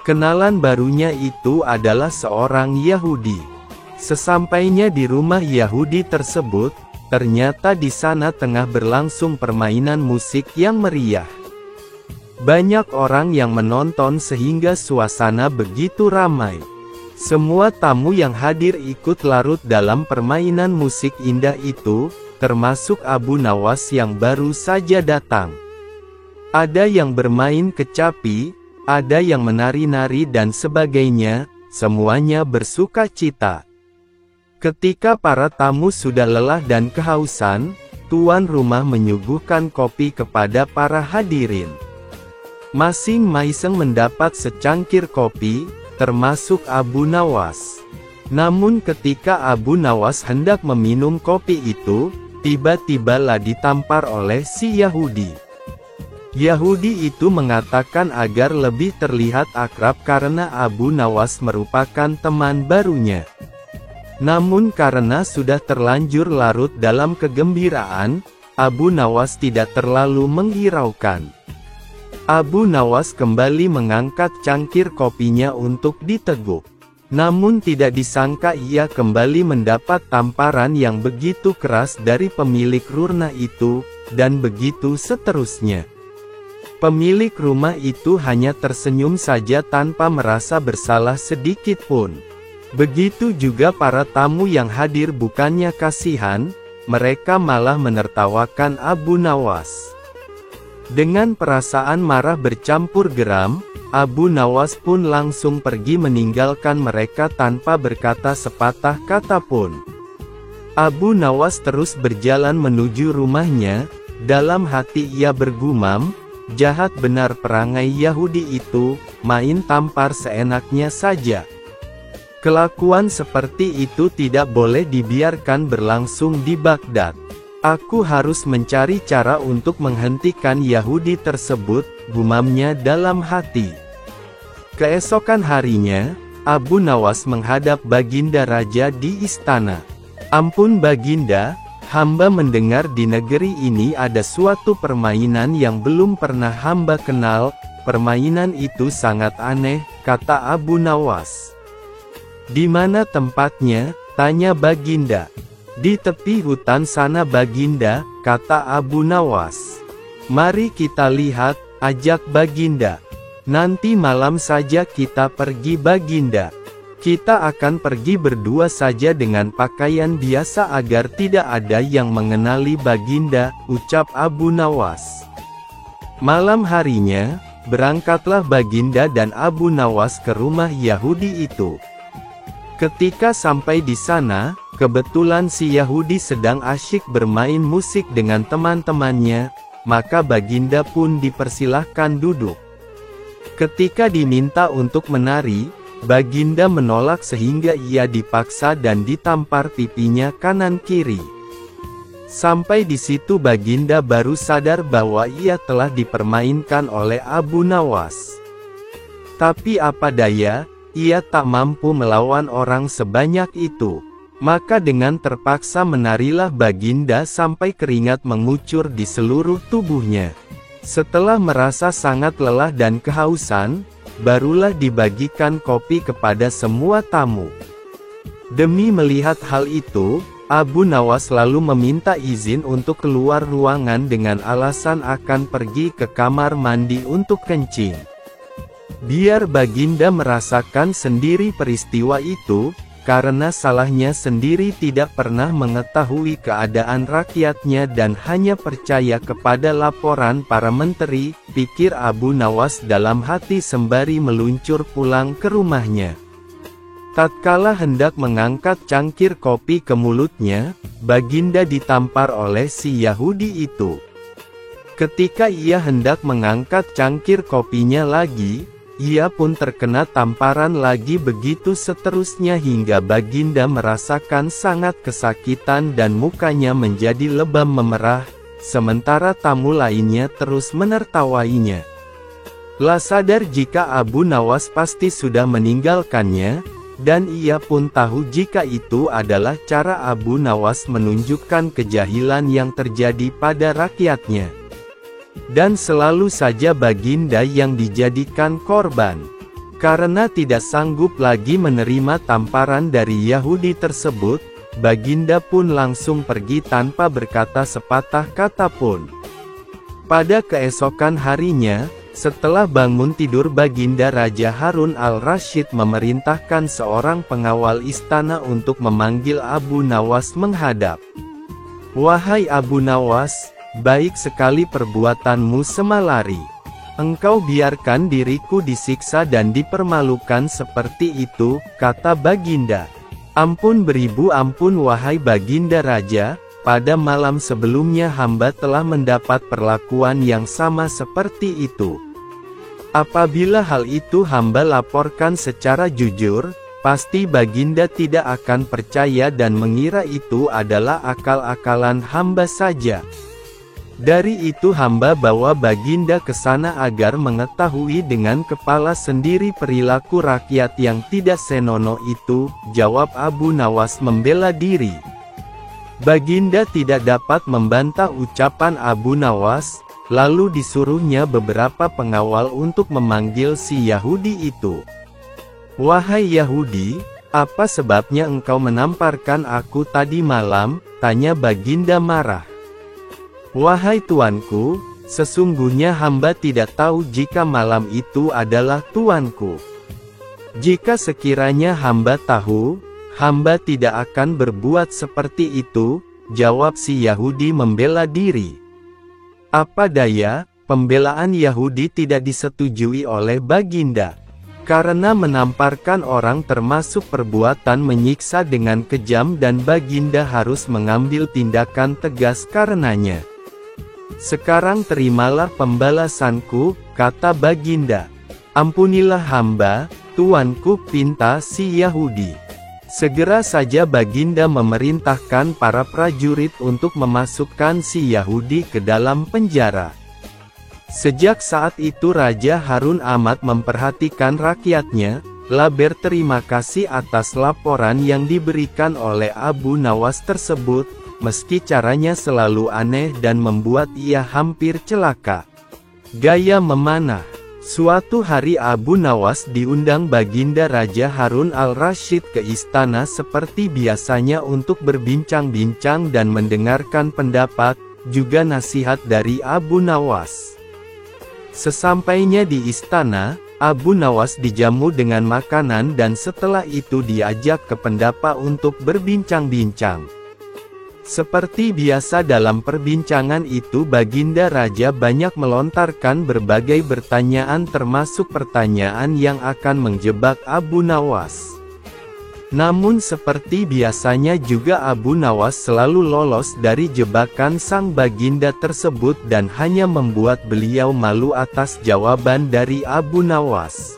Kenalan barunya itu adalah seorang Yahudi. Sesampainya di rumah Yahudi tersebut, ternyata di sana tengah berlangsung permainan musik yang meriah. Banyak orang yang menonton sehingga suasana begitu ramai. Semua tamu yang hadir ikut larut dalam permainan musik indah itu, termasuk Abu Nawas yang baru saja datang. Ada yang bermain kecapi, ada yang menari-nari dan sebagainya, semuanya bersuka cita. Ketika para tamu sudah lelah dan kehausan, tuan rumah menyuguhkan kopi kepada para hadirin. Masing-masing mendapat secangkir kopi, termasuk Abu Nawas. Namun ketika Abu Nawas hendak meminum kopi itu, tiba-tibalah ditampar oleh si Yahudi. Yahudi itu mengatakan agar lebih terlihat akrab karena Abu Nawas merupakan teman barunya. Namun karena sudah terlanjur larut dalam kegembiraan, Abu Nawas tidak terlalu menghiraukan. Abu Nawas kembali mengangkat cangkir kopinya untuk diteguk. Namun tidak disangka ia kembali mendapat tamparan yang begitu keras dari pemilik rumah itu, dan begitu seterusnya. Pemilik rumah itu hanya tersenyum saja tanpa merasa bersalah sedikit pun. Begitu juga para tamu yang hadir, bukannya kasihan, mereka malah menertawakan Abu Nawas. Dengan perasaan marah bercampur geram, Abu Nawas pun langsung pergi meninggalkan mereka tanpa berkata sepatah kata pun. Abu Nawas terus berjalan menuju rumahnya, dalam hati ia bergumam, jahat benar perangai Yahudi itu, main tampar seenaknya saja. Kelakuan seperti itu tidak boleh dibiarkan berlangsung di Baghdad. Aku harus mencari cara untuk menghentikan Yahudi tersebut, gumamnya dalam hati. Keesokan harinya, Abu Nawas menghadap Baginda Raja di istana. Ampun Baginda, hamba mendengar di negeri ini ada suatu permainan yang belum pernah hamba kenal. Permainan itu sangat aneh, kata Abu Nawas. Di mana tempatnya? Tanya Baginda. Di tepi hutan sana Baginda, kata Abu Nawas. Mari kita lihat, ajak Baginda. Nanti malam saja kita pergi Baginda. Kita akan pergi berdua saja dengan pakaian biasa agar tidak ada yang mengenali Baginda, ucap Abu Nawas. Malam harinya, berangkatlah Baginda dan Abu Nawas ke rumah Yahudi itu. Ketika sampai di sana, kebetulan si Yahudi sedang asyik bermain musik dengan teman-temannya, maka Baginda pun dipersilahkan duduk. Ketika diminta untuk menari, Baginda menolak sehingga ia dipaksa dan ditampar pipinya kanan-kiri. Sampai di situ Baginda baru sadar bahwa ia telah dipermainkan oleh Abu Nawas. Tapi apa daya, ia tak mampu melawan orang sebanyak itu. Maka dengan terpaksa menarilah Baginda sampai keringat mengucur di seluruh tubuhnya. Setelah merasa sangat lelah dan kehausan, barulah dibagikan kopi kepada semua tamu. Demi melihat hal itu, Abu Nawas lalu meminta izin untuk keluar ruangan dengan alasan akan pergi ke kamar mandi untuk kencing. Biar Baginda merasakan sendiri peristiwa itu, karena salahnya sendiri tidak pernah mengetahui keadaan rakyatnya dan hanya percaya kepada laporan para menteri, pikir Abu Nawas dalam hati sembari meluncur pulang ke rumahnya. Tatkala hendak mengangkat cangkir kopi ke mulutnya, Baginda ditampar oleh si Yahudi itu. Ketika ia hendak mengangkat cangkir kopinya lagi, ia pun terkena tamparan lagi, begitu seterusnya hingga Baginda merasakan sangat kesakitan dan mukanya menjadi lebam memerah, sementara tamu lainnya terus menertawainya. Lah sadar jika Abu Nawas pasti sudah meninggalkannya, dan ia pun tahu jika itu adalah cara Abu Nawas menunjukkan kejahilan yang terjadi pada rakyatnya. Dan selalu saja Baginda yang dijadikan korban. Karena tidak sanggup lagi menerima tamparan dari Yahudi tersebut, Baginda pun langsung pergi tanpa berkata sepatah kata pun. Pada keesokan harinya, setelah bangun tidur Baginda Raja Harun al-Rasyid memerintahkan seorang pengawal istana untuk memanggil Abu Nawas menghadap. Wahai Abu Nawas, baik sekali perbuatanmu semalari. Engkau biarkan diriku disiksa dan dipermalukan seperti itu, kata Baginda. Ampun beribu ampun wahai Baginda Raja, pada malam sebelumnya hamba telah mendapat perlakuan yang sama seperti itu. Apabila hal itu hamba laporkan secara jujur, pasti Baginda tidak akan percaya dan mengira itu adalah akal-akalan hamba saja. Dari itu hamba bawa Baginda ke sana agar mengetahui dengan kepala sendiri perilaku rakyat yang tidak senonoh itu, jawab Abu Nawas membela diri. Baginda tidak dapat membantah ucapan Abu Nawas, lalu disuruhnya beberapa pengawal untuk memanggil si Yahudi itu. Wahai Yahudi, apa sebabnya engkau menamparkan aku tadi malam? Tanya Baginda marah. Wahai tuanku, sesungguhnya hamba tidak tahu jika malam itu adalah tuanku. Jika sekiranya hamba tahu, hamba tidak akan berbuat seperti itu, jawab si Yahudi membela diri. Apa daya, pembelaan Yahudi tidak disetujui oleh Baginda. Karena menamparkan orang termasuk perbuatan menyiksa dengan kejam dan Baginda harus mengambil tindakan tegas karenanya. Sekarang terimalah pembalasanku, kata Baginda. Ampunilah hamba, tuanku, pinta si Yahudi. Segera saja Baginda memerintahkan para prajurit untuk memasukkan si Yahudi ke dalam penjara. Sejak saat itu Raja Harun amat memperhatikan rakyatnya, berterima kasih atas laporan yang diberikan oleh Abu Nawas tersebut, meski caranya selalu aneh dan membuat ia hampir celaka. Gaya memanah. Suatu hari Abu Nawas diundang Baginda Raja Harun al-Rasyid ke istana seperti biasanya untuk berbincang-bincang dan mendengarkan pendapat, juga nasihat dari Abu Nawas. Sesampainya di istana, Abu Nawas dijamu dengan makanan dan setelah itu diajak ke pendapa untuk berbincang-bincang. Seperti biasa dalam perbincangan itu Baginda Raja banyak melontarkan berbagai pertanyaan termasuk pertanyaan yang akan menjebak Abu Nawas. Namun seperti biasanya juga Abu Nawas selalu lolos dari jebakan sang Baginda tersebut dan hanya membuat beliau malu atas jawaban dari Abu Nawas.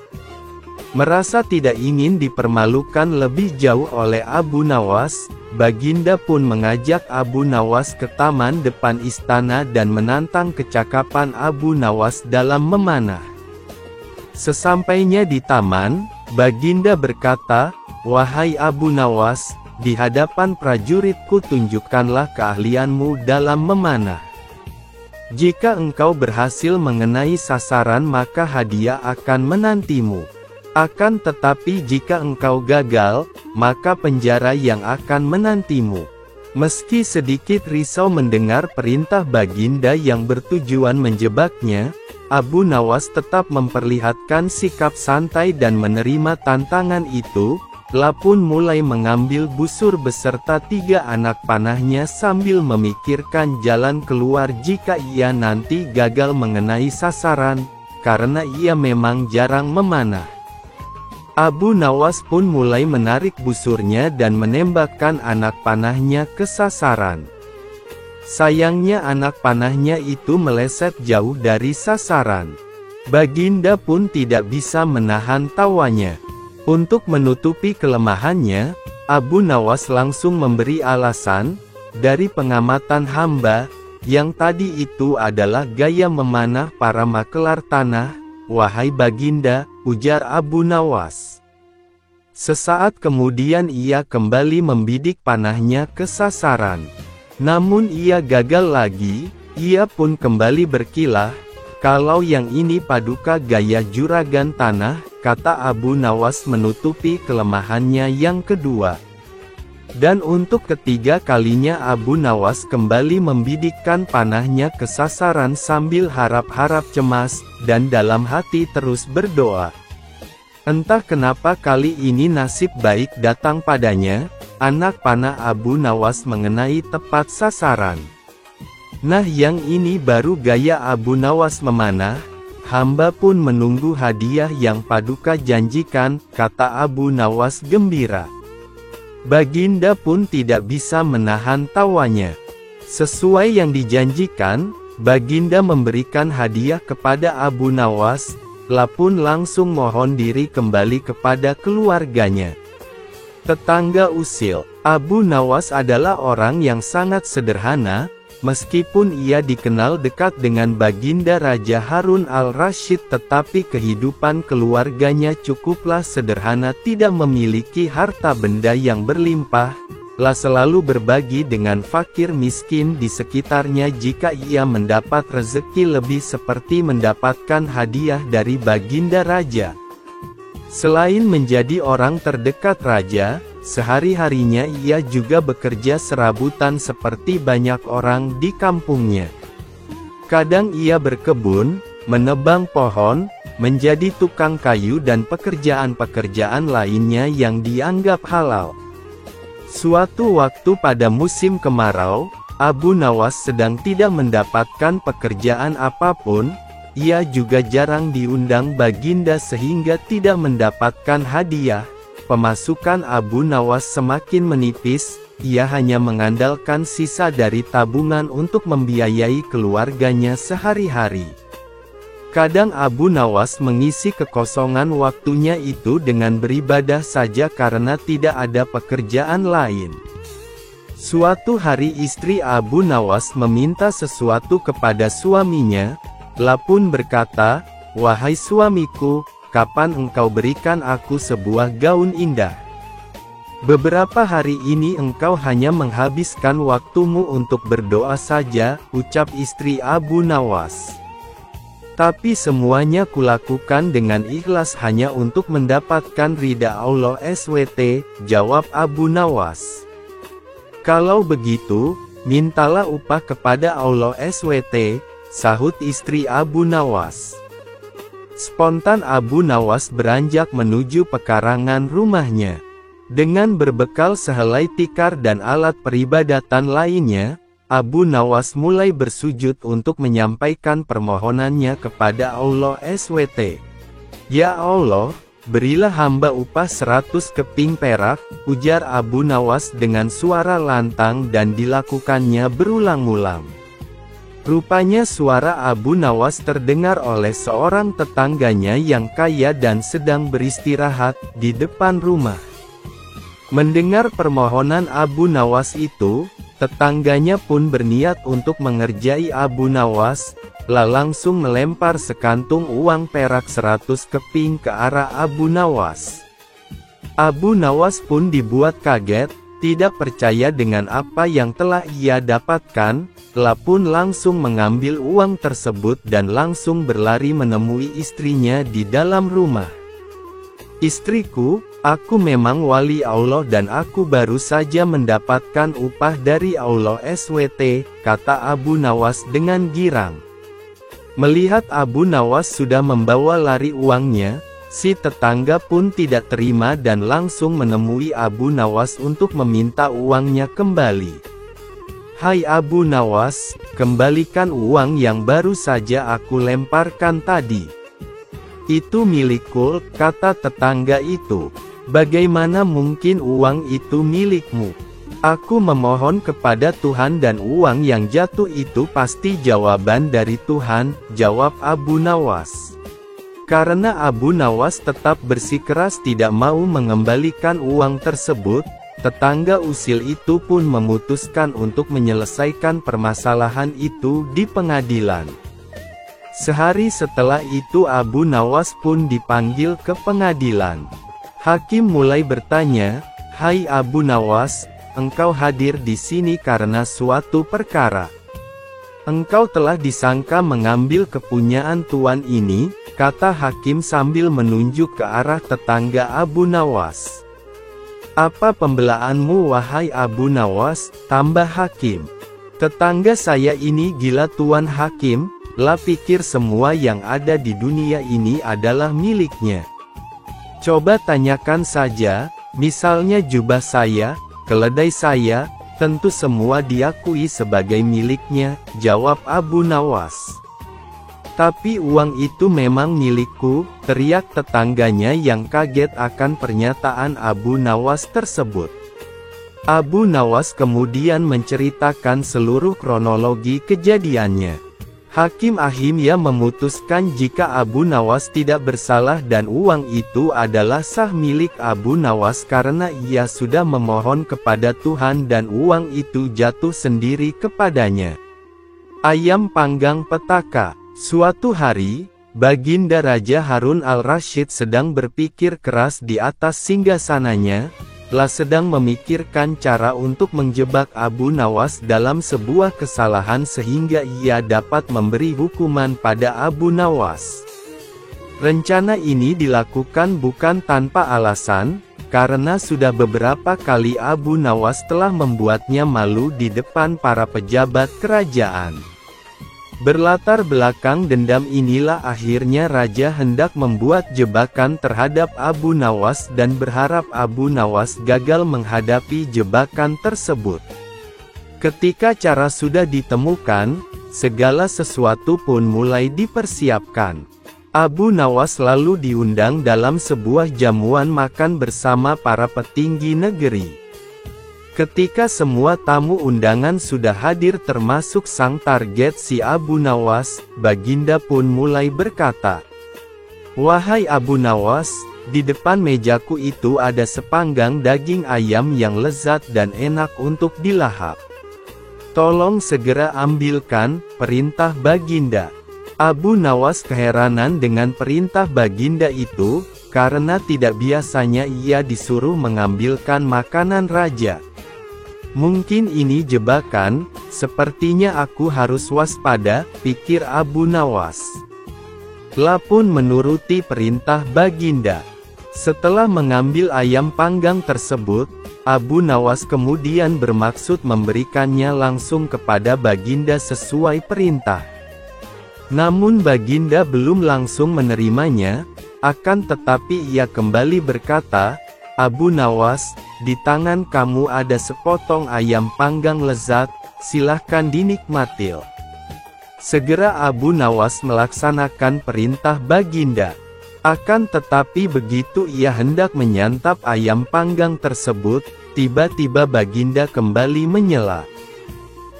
Merasa tidak ingin dipermalukan lebih jauh oleh Abu Nawas, Baginda pun mengajak Abu Nawas ke taman depan istana dan menantang kecakapan Abu Nawas dalam memanah. Sesampainya di taman, Baginda berkata, "Wahai Abu Nawas, di hadapan prajuritku tunjukkanlah keahlianmu dalam memanah. Jika engkau berhasil mengenai sasaran maka hadiah akan menantimu. Akan tetapi jika engkau gagal, maka penjara yang akan menantimu." Meski sedikit risau mendengar perintah Baginda yang bertujuan menjebaknya, Abu Nawas tetap memperlihatkan sikap santai dan menerima tantangan itu, pun mulai mengambil busur beserta 3 anak panahnya sambil memikirkan jalan keluar jika ia nanti gagal mengenai sasaran, karena ia memang jarang memanah. Abu Nawas pun mulai menarik busurnya dan menembakkan anak panahnya ke sasaran. Sayangnya anak panahnya itu meleset jauh dari sasaran. Baginda pun tidak bisa menahan tawanya. Untuk menutupi kelemahannya, Abu Nawas langsung memberi alasan, "Dari pengamatan hamba, yang tadi itu adalah gaya memanah para makelar tanah, wahai Baginda," ujar Abu Nawas. Sesaat kemudian ia kembali membidik panahnya ke sasaran. Namun ia gagal lagi, ia pun kembali berkilah, "Kalau yang ini paduka gaya juragan tanah," kata Abu Nawas menutupi kelemahannya yang kedua. Dan untuk ketiga kalinya Abu Nawas kembali membidikkan panahnya ke sasaran sambil harap-harap cemas, dan dalam hati terus berdoa. Entah kenapa kali ini nasib baik datang padanya, anak panah Abu Nawas mengenai tepat sasaran. Nah, yang ini baru gaya Abu Nawas memanah. Hamba pun menunggu hadiah yang Paduka janjikan, kata Abu Nawas gembira. Baginda pun tidak bisa menahan tawanya. Sesuai yang dijanjikan, Baginda memberikan hadiah kepada Abu Nawas, pun langsung mohon diri kembali kepada keluarganya. Tetangga usil, Abu Nawas adalah orang yang sangat sederhana. Meskipun ia dikenal dekat dengan Baginda Raja Harun al-Rasyid, tetapi kehidupan keluarganya cukuplah sederhana, tidak memiliki harta benda yang berlimpah, selalu berbagi dengan fakir miskin di sekitarnya. Jika ia mendapat rezeki lebih seperti mendapatkan hadiah dari Baginda Raja. Selain menjadi orang terdekat Raja, sehari-harinya ia juga bekerja serabutan seperti banyak orang di kampungnya. Kadang ia berkebun, menebang pohon, menjadi tukang kayu dan pekerjaan-pekerjaan lainnya yang dianggap halal. Suatu waktu pada musim kemarau, Abu Nawas sedang tidak mendapatkan pekerjaan apapun. Ia juga jarang diundang Baginda sehingga tidak mendapatkan hadiah. Pemasukan Abu Nawas semakin menipis, ia hanya mengandalkan sisa dari tabungan untuk membiayai keluarganya sehari-hari. Kadang Abu Nawas mengisi kekosongan waktunya itu dengan beribadah saja karena tidak ada pekerjaan lain. Suatu hari istri Abu Nawas meminta sesuatu kepada suaminya, pun berkata, "Wahai suamiku, kapan engkau berikan aku sebuah gaun indah? Beberapa hari ini engkau hanya menghabiskan waktumu untuk berdoa saja," ucap istri Abu Nawas. "Tapi semuanya kulakukan dengan ikhlas hanya untuk mendapatkan ridha Allah SWT," jawab Abu Nawas. "Kalau begitu, mintalah upah kepada Allah SWT," sahut istri Abu Nawas. Spontan Abu Nawas beranjak menuju pekarangan rumahnya. Dengan berbekal sehelai tikar dan alat peribadatan lainnya, Abu Nawas mulai bersujud untuk menyampaikan permohonannya kepada Allah SWT. "Ya Allah, berilah hamba upah 100 keping perak," ujar Abu Nawas dengan suara lantang dan dilakukannya berulang-ulang. Rupanya suara Abu Nawas terdengar oleh seorang tetangganya yang kaya dan sedang beristirahat di depan rumah. Mendengar permohonan Abu Nawas itu, tetangganya pun berniat untuk mengerjai Abu Nawas, langsung melempar sekantung uang perak 100 keping ke arah Abu Nawas. Abu Nawas pun dibuat kaget, tidak percaya dengan apa yang telah ia dapatkan, pun langsung mengambil uang tersebut dan langsung berlari menemui istrinya di dalam rumah. "Istriku, aku memang wali Allah dan aku baru saja mendapatkan upah dari Allah SWT," kata Abu Nawas dengan girang. Melihat Abu Nawas sudah membawa lari uangnya, si tetangga pun tidak terima dan langsung menemui Abu Nawas untuk meminta uangnya kembali. "Hai Abu Nawas, kembalikan uang yang baru saja aku lemparkan tadi." "Itu milikku," kata tetangga itu. "Bagaimana mungkin uang itu milikmu? Aku memohon kepada Tuhan dan uang yang jatuh itu pasti jawaban dari Tuhan," jawab Abu Nawas. Karena Abu Nawas tetap bersikeras tidak mau mengembalikan uang tersebut, tetangga usil itu pun memutuskan untuk menyelesaikan permasalahan itu di pengadilan. Sehari setelah itu Abu Nawas pun dipanggil ke pengadilan. Hakim mulai bertanya, "Hai Abu Nawas, engkau hadir di sini karena suatu perkara. Engkau telah disangka mengambil kepunyaan tuan ini," kata hakim sambil menunjuk ke arah tetangga Abu Nawas. "Apa pembelaanmu wahai Abu Nawas?" tambah hakim. "Tetangga saya ini gila tuan hakim, pikir semua yang ada di dunia ini adalah miliknya. Coba tanyakan saja, misalnya jubah saya, keledai saya, tentu semua diakui sebagai miliknya, jawab Abu Nawas. Tapi uang itu memang milikku, teriak tetangganya yang kaget akan pernyataan Abu Nawas tersebut. Abu Nawas kemudian menceritakan seluruh kronologi kejadiannya. Hakim Ahimya memutuskan jika Abu Nawas tidak bersalah dan uang itu adalah sah milik Abu Nawas karena ia sudah memohon kepada Tuhan dan uang itu jatuh sendiri kepadanya. Ayam panggang petaka. Suatu hari, Baginda Raja Harun al-Rasyid sedang berpikir keras di atas singgasananya, sedang memikirkan cara untuk menjebak Abu Nawas dalam sebuah kesalahan sehingga ia dapat memberi hukuman pada Abu Nawas. Rencana ini dilakukan bukan tanpa alasan, karena sudah beberapa kali Abu Nawas telah membuatnya malu di depan para pejabat kerajaan. Berlatar belakang dendam inilah akhirnya Raja hendak membuat jebakan terhadap Abu Nawas dan berharap Abu Nawas gagal menghadapi jebakan tersebut. Ketika cara sudah ditemukan, segala sesuatu pun mulai dipersiapkan. Abu Nawas lalu diundang dalam sebuah jamuan makan bersama para petinggi negeri. Ketika semua tamu undangan sudah hadir termasuk sang target si Abu Nawas, Baginda pun mulai berkata, "Wahai Abu Nawas, di depan mejaku itu ada sepanggang daging ayam yang lezat dan enak untuk dilahap. Tolong segera ambilkan," perintah Baginda. Abu Nawas keheranan dengan perintah Baginda itu, karena tidak biasanya ia disuruh mengambilkan makanan raja. "Mungkin ini jebakan, sepertinya aku harus waspada," pikir Abu Nawas. Pun menuruti perintah Baginda. Setelah mengambil ayam panggang tersebut, Abu Nawas kemudian bermaksud memberikannya langsung kepada Baginda sesuai perintah. Namun Baginda belum langsung menerimanya, akan tetapi ia kembali berkata, "Abu Nawas, di tangan kamu ada sepotong ayam panggang lezat, silahkan dinikmati." Segera Abu Nawas melaksanakan perintah Baginda. Akan tetapi begitu ia hendak menyantap ayam panggang tersebut, tiba-tiba Baginda kembali menyela.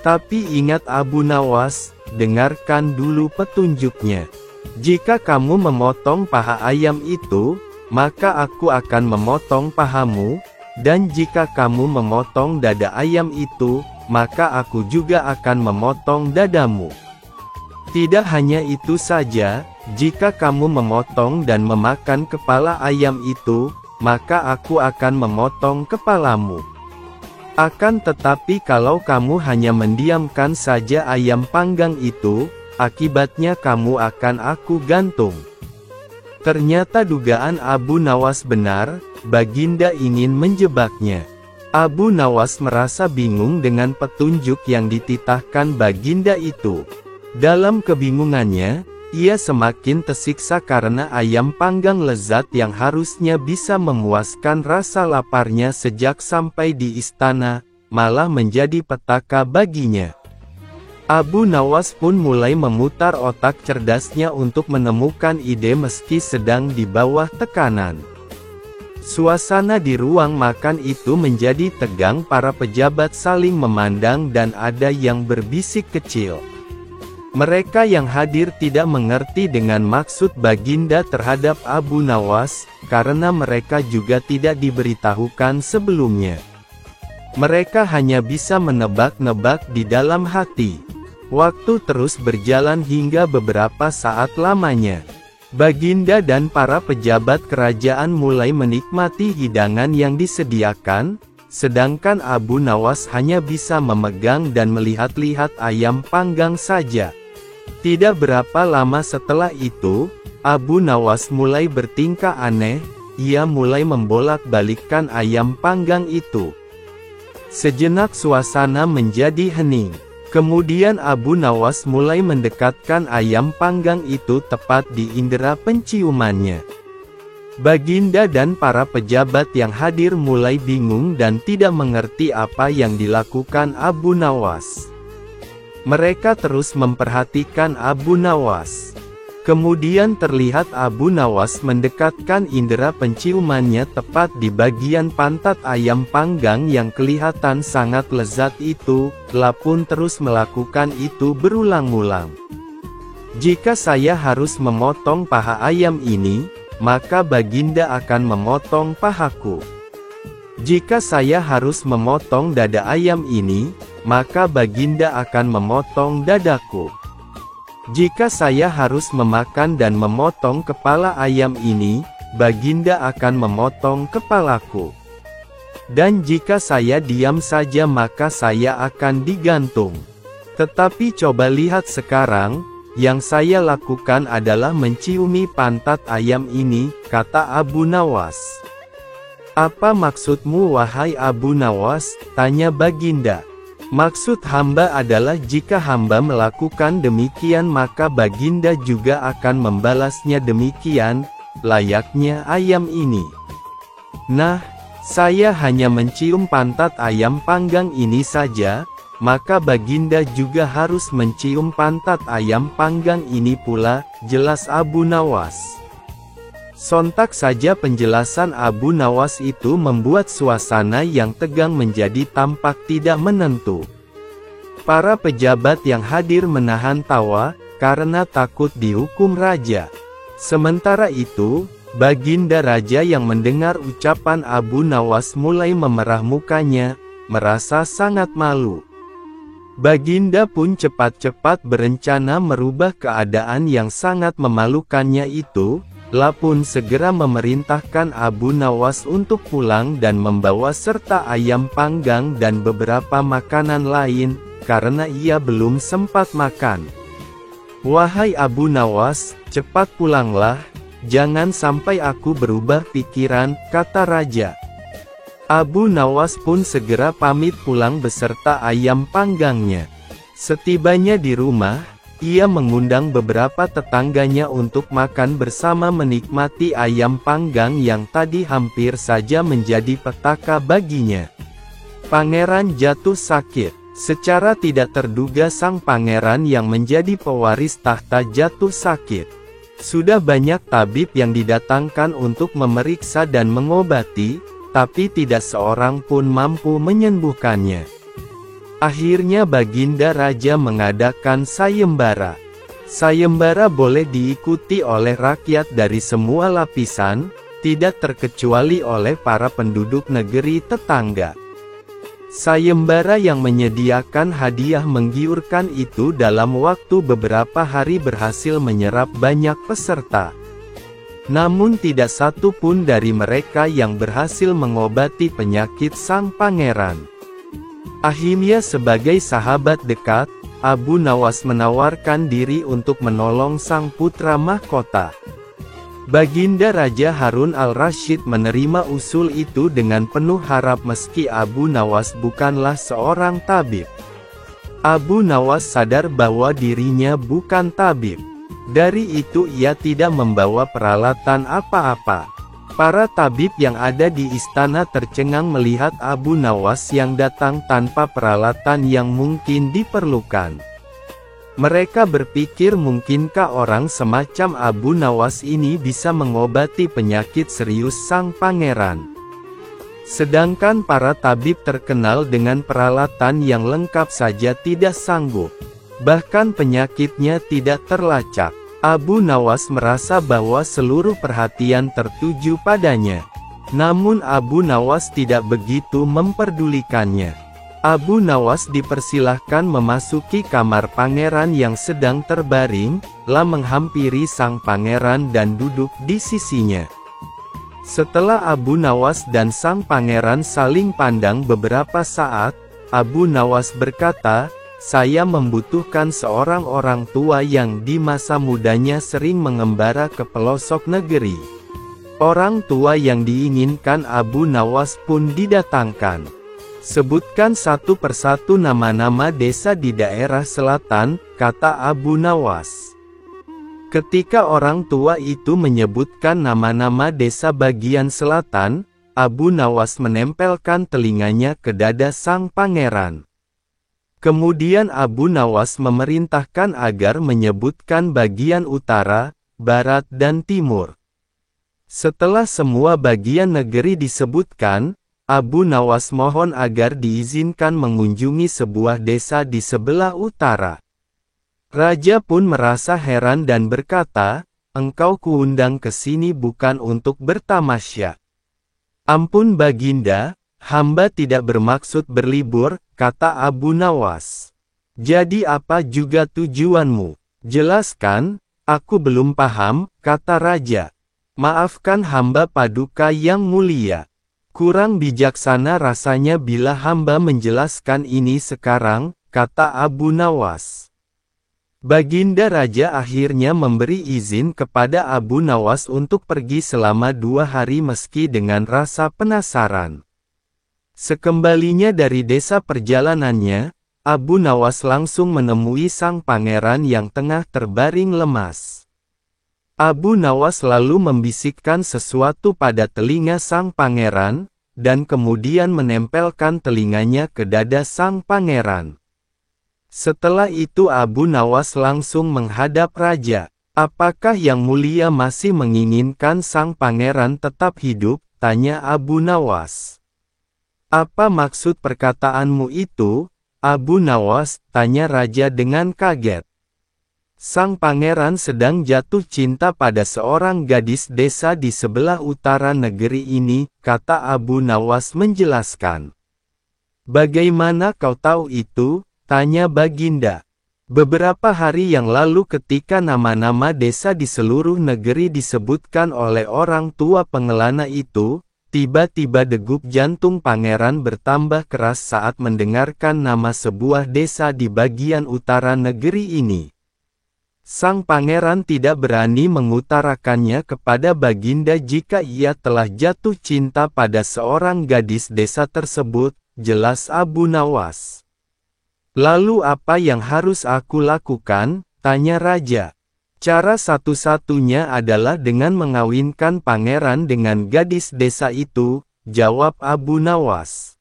"Tapi ingat Abu Nawas, dengarkan dulu petunjuknya. Jika kamu memotong paha ayam itu, maka aku akan memotong pahamu, dan jika kamu memotong dada ayam itu, maka aku juga akan memotong dadamu. Tidak hanya itu saja, jika kamu memotong dan memakan kepala ayam itu, maka aku akan memotong kepalamu. Akan tetapi kalau kamu hanya mendiamkan saja ayam panggang itu, akibatnya kamu akan aku gantung." Ternyata dugaan Abu Nawas benar, Baginda ingin menjebaknya. Abu Nawas merasa bingung dengan petunjuk yang dititahkan Baginda itu. Dalam kebingungannya, ia semakin tersiksa karena ayam panggang lezat yang harusnya bisa memuaskan rasa laparnya sejak sampai di istana, malah menjadi petaka baginya. Abu Nawas pun mulai memutar otak cerdasnya untuk menemukan ide meski sedang di bawah tekanan. Suasana di ruang makan itu menjadi tegang, para pejabat saling memandang dan ada yang berbisik kecil. Mereka yang hadir tidak mengerti dengan maksud Baginda terhadap Abu Nawas, karena mereka juga tidak diberitahukan sebelumnya. Mereka hanya bisa menebak-nebak di dalam hati. Waktu terus berjalan hingga beberapa saat lamanya. Baginda dan para pejabat kerajaan mulai menikmati hidangan yang disediakan, sedangkan Abu Nawas hanya bisa memegang dan melihat-lihat ayam panggang saja. Tidak berapa lama setelah itu, Abu Nawas mulai bertingkah aneh, ia mulai membolak-balikkan ayam panggang itu. Sejenak suasana menjadi hening. Kemudian Abu Nawas mulai mendekatkan ayam panggang itu tepat di indera penciumannya. Baginda dan para pejabat yang hadir mulai bingung dan tidak mengerti apa yang dilakukan Abu Nawas. Mereka terus memperhatikan Abu Nawas. Kemudian terlihat Abu Nawas mendekatkan indera penciumannya tepat di bagian pantat ayam panggang yang kelihatan sangat lezat itu, pun terus melakukan itu berulang-ulang. Jika saya harus memotong paha ayam ini, maka Baginda akan memotong pahaku. Jika saya harus memotong dada ayam ini, maka Baginda akan memotong dadaku. Jika saya harus memakan dan memotong kepala ayam ini, Baginda akan memotong kepalaku. Dan jika saya diam saja maka saya akan digantung. Tetapi coba lihat sekarang, yang saya lakukan adalah menciumi pantat ayam ini, kata Abu Nawas. Apa maksudmu wahai Abu Nawas? Tanya Baginda. Maksud hamba adalah jika hamba melakukan demikian maka Baginda juga akan membalasnya demikian, layaknya ayam ini. Nah, saya hanya mencium pantat ayam panggang ini saja, maka Baginda juga harus mencium pantat ayam panggang ini pula, jelas Abu Nawas. Sontak saja penjelasan Abu Nawas itu membuat suasana yang tegang menjadi tampak tidak menentu. Para pejabat yang hadir menahan tawa, karena takut dihukum raja. Sementara itu, Baginda Raja yang mendengar ucapan Abu Nawas mulai memerah mukanya, merasa sangat malu. Baginda pun cepat-cepat berencana merubah keadaan yang sangat memalukannya itu, pun segera memerintahkan Abu Nawas untuk pulang dan membawa serta ayam panggang dan beberapa makanan lain, karena ia belum sempat makan. Wahai Abu Nawas, cepat pulanglah, jangan sampai aku berubah pikiran, kata raja. Abu Nawas pun segera pamit pulang beserta ayam panggangnya. Setibanya di rumah, ia mengundang beberapa tetangganya untuk makan bersama menikmati ayam panggang yang tadi hampir saja menjadi petaka baginya. Pangeran jatuh sakit. Secara tidak terduga sang pangeran yang menjadi pewaris tahta jatuh sakit. Sudah banyak tabib yang didatangkan untuk memeriksa dan mengobati, tapi tidak seorang pun mampu menyembuhkannya. Akhirnya Baginda Raja mengadakan sayembara. Sayembara boleh diikuti oleh rakyat dari semua lapisan, tidak terkecuali oleh para penduduk negeri tetangga. Sayembara yang menyediakan hadiah menggiurkan itu dalam waktu beberapa hari berhasil menyerap banyak peserta. Namun tidak satu pun dari mereka yang berhasil mengobati penyakit sang pangeran. Akhirnya sebagai sahabat dekat, Abu Nawas menawarkan diri untuk menolong sang putra mahkota. Baginda Raja Harun al-Rasyid menerima usul itu dengan penuh harap meski Abu Nawas bukanlah seorang tabib. Abu Nawas sadar bahwa dirinya bukan tabib. Dari itu ia tidak membawa peralatan apa-apa. Para tabib yang ada di istana tercengang melihat Abu Nawas yang datang tanpa peralatan yang mungkin diperlukan. Mereka berpikir mungkinkah orang semacam Abu Nawas ini bisa mengobati penyakit serius sang pangeran. Sedangkan para tabib terkenal dengan peralatan yang lengkap saja tidak sanggup. Bahkan penyakitnya tidak terlacak. Abu Nawas merasa bahwa seluruh perhatian tertuju padanya. Namun Abu Nawas tidak begitu memperdulikannya. Abu Nawas dipersilahkan memasuki kamar pangeran yang sedang terbaring, menghampiri sang pangeran dan duduk di sisinya. Setelah Abu Nawas dan sang pangeran saling pandang beberapa saat, Abu Nawas berkata, "Saya membutuhkan seorang orang tua yang di masa mudanya sering mengembara ke pelosok negeri." Orang tua yang diinginkan Abu Nawas pun didatangkan. "Sebutkan satu persatu nama-nama desa di daerah selatan," kata Abu Nawas. Ketika orang tua itu menyebutkan nama-nama desa bagian selatan, Abu Nawas menempelkan telinganya ke dada sang pangeran. Kemudian Abu Nawas memerintahkan agar menyebutkan bagian utara, barat dan timur. Setelah semua bagian negeri disebutkan, Abu Nawas mohon agar diizinkan mengunjungi sebuah desa di sebelah utara. Raja pun merasa heran dan berkata, "Engkau kuundang ke sini bukan untuk bertamasya." "Ampun Baginda, hamba tidak bermaksud berlibur," kata Abu Nawas. "Jadi apa juga tujuanmu? Jelaskan, aku belum paham," kata raja. "Maafkan hamba Paduka yang mulia. Kurang bijaksana rasanya bila hamba menjelaskan ini sekarang," kata Abu Nawas. Baginda Raja akhirnya memberi izin kepada Abu Nawas untuk pergi selama 2 hari meski dengan rasa penasaran. Sekembalinya dari desa perjalanannya, Abu Nawas langsung menemui sang pangeran yang tengah terbaring lemas. Abu Nawas lalu membisikkan sesuatu pada telinga sang pangeran, dan kemudian menempelkan telinganya ke dada sang pangeran. Setelah itu Abu Nawas langsung menghadap raja. "Apakah yang mulia masih menginginkan sang pangeran tetap hidup?" tanya Abu Nawas. "Apa maksud perkataanmu itu, Abu Nawas?" tanya raja dengan kaget. "Sang pangeran sedang jatuh cinta pada seorang gadis desa di sebelah utara negeri ini," kata Abu Nawas menjelaskan. "Bagaimana kau tahu itu?" tanya Baginda. "Beberapa hari yang lalu ketika nama-nama desa di seluruh negeri disebutkan oleh orang tua pengelana itu, tiba-tiba degup jantung pangeran bertambah keras saat mendengarkan nama sebuah desa di bagian utara negeri ini. Sang pangeran tidak berani mengutarakannya kepada Baginda jika ia telah jatuh cinta pada seorang gadis desa tersebut," jelas Abu Nawas. "Lalu apa yang harus aku lakukan?" tanya raja. "Cara satu-satunya adalah dengan mengawinkan pangeran dengan gadis desa itu," jawab Abu Nawas.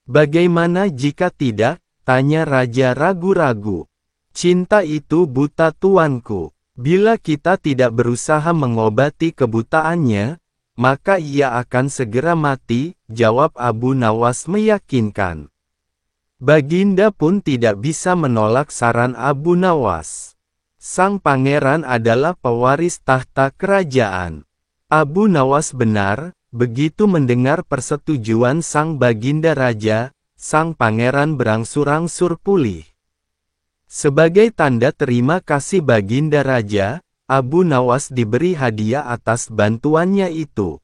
"Bagaimana jika tidak?" tanya raja ragu-ragu. "Cinta itu buta tuanku. Bila kita tidak berusaha mengobati kebutaannya, maka ia akan segera mati," jawab Abu Nawas meyakinkan. Baginda pun tidak bisa menolak saran Abu Nawas. Sang pangeran adalah pewaris tahta kerajaan. Abu Nawas benar. Begitu mendengar persetujuan sang Baginda Raja, sang pangeran berangsur-angsur pulih. Sebagai tanda terima kasih Baginda Raja, Abu Nawas diberi hadiah atas bantuannya itu.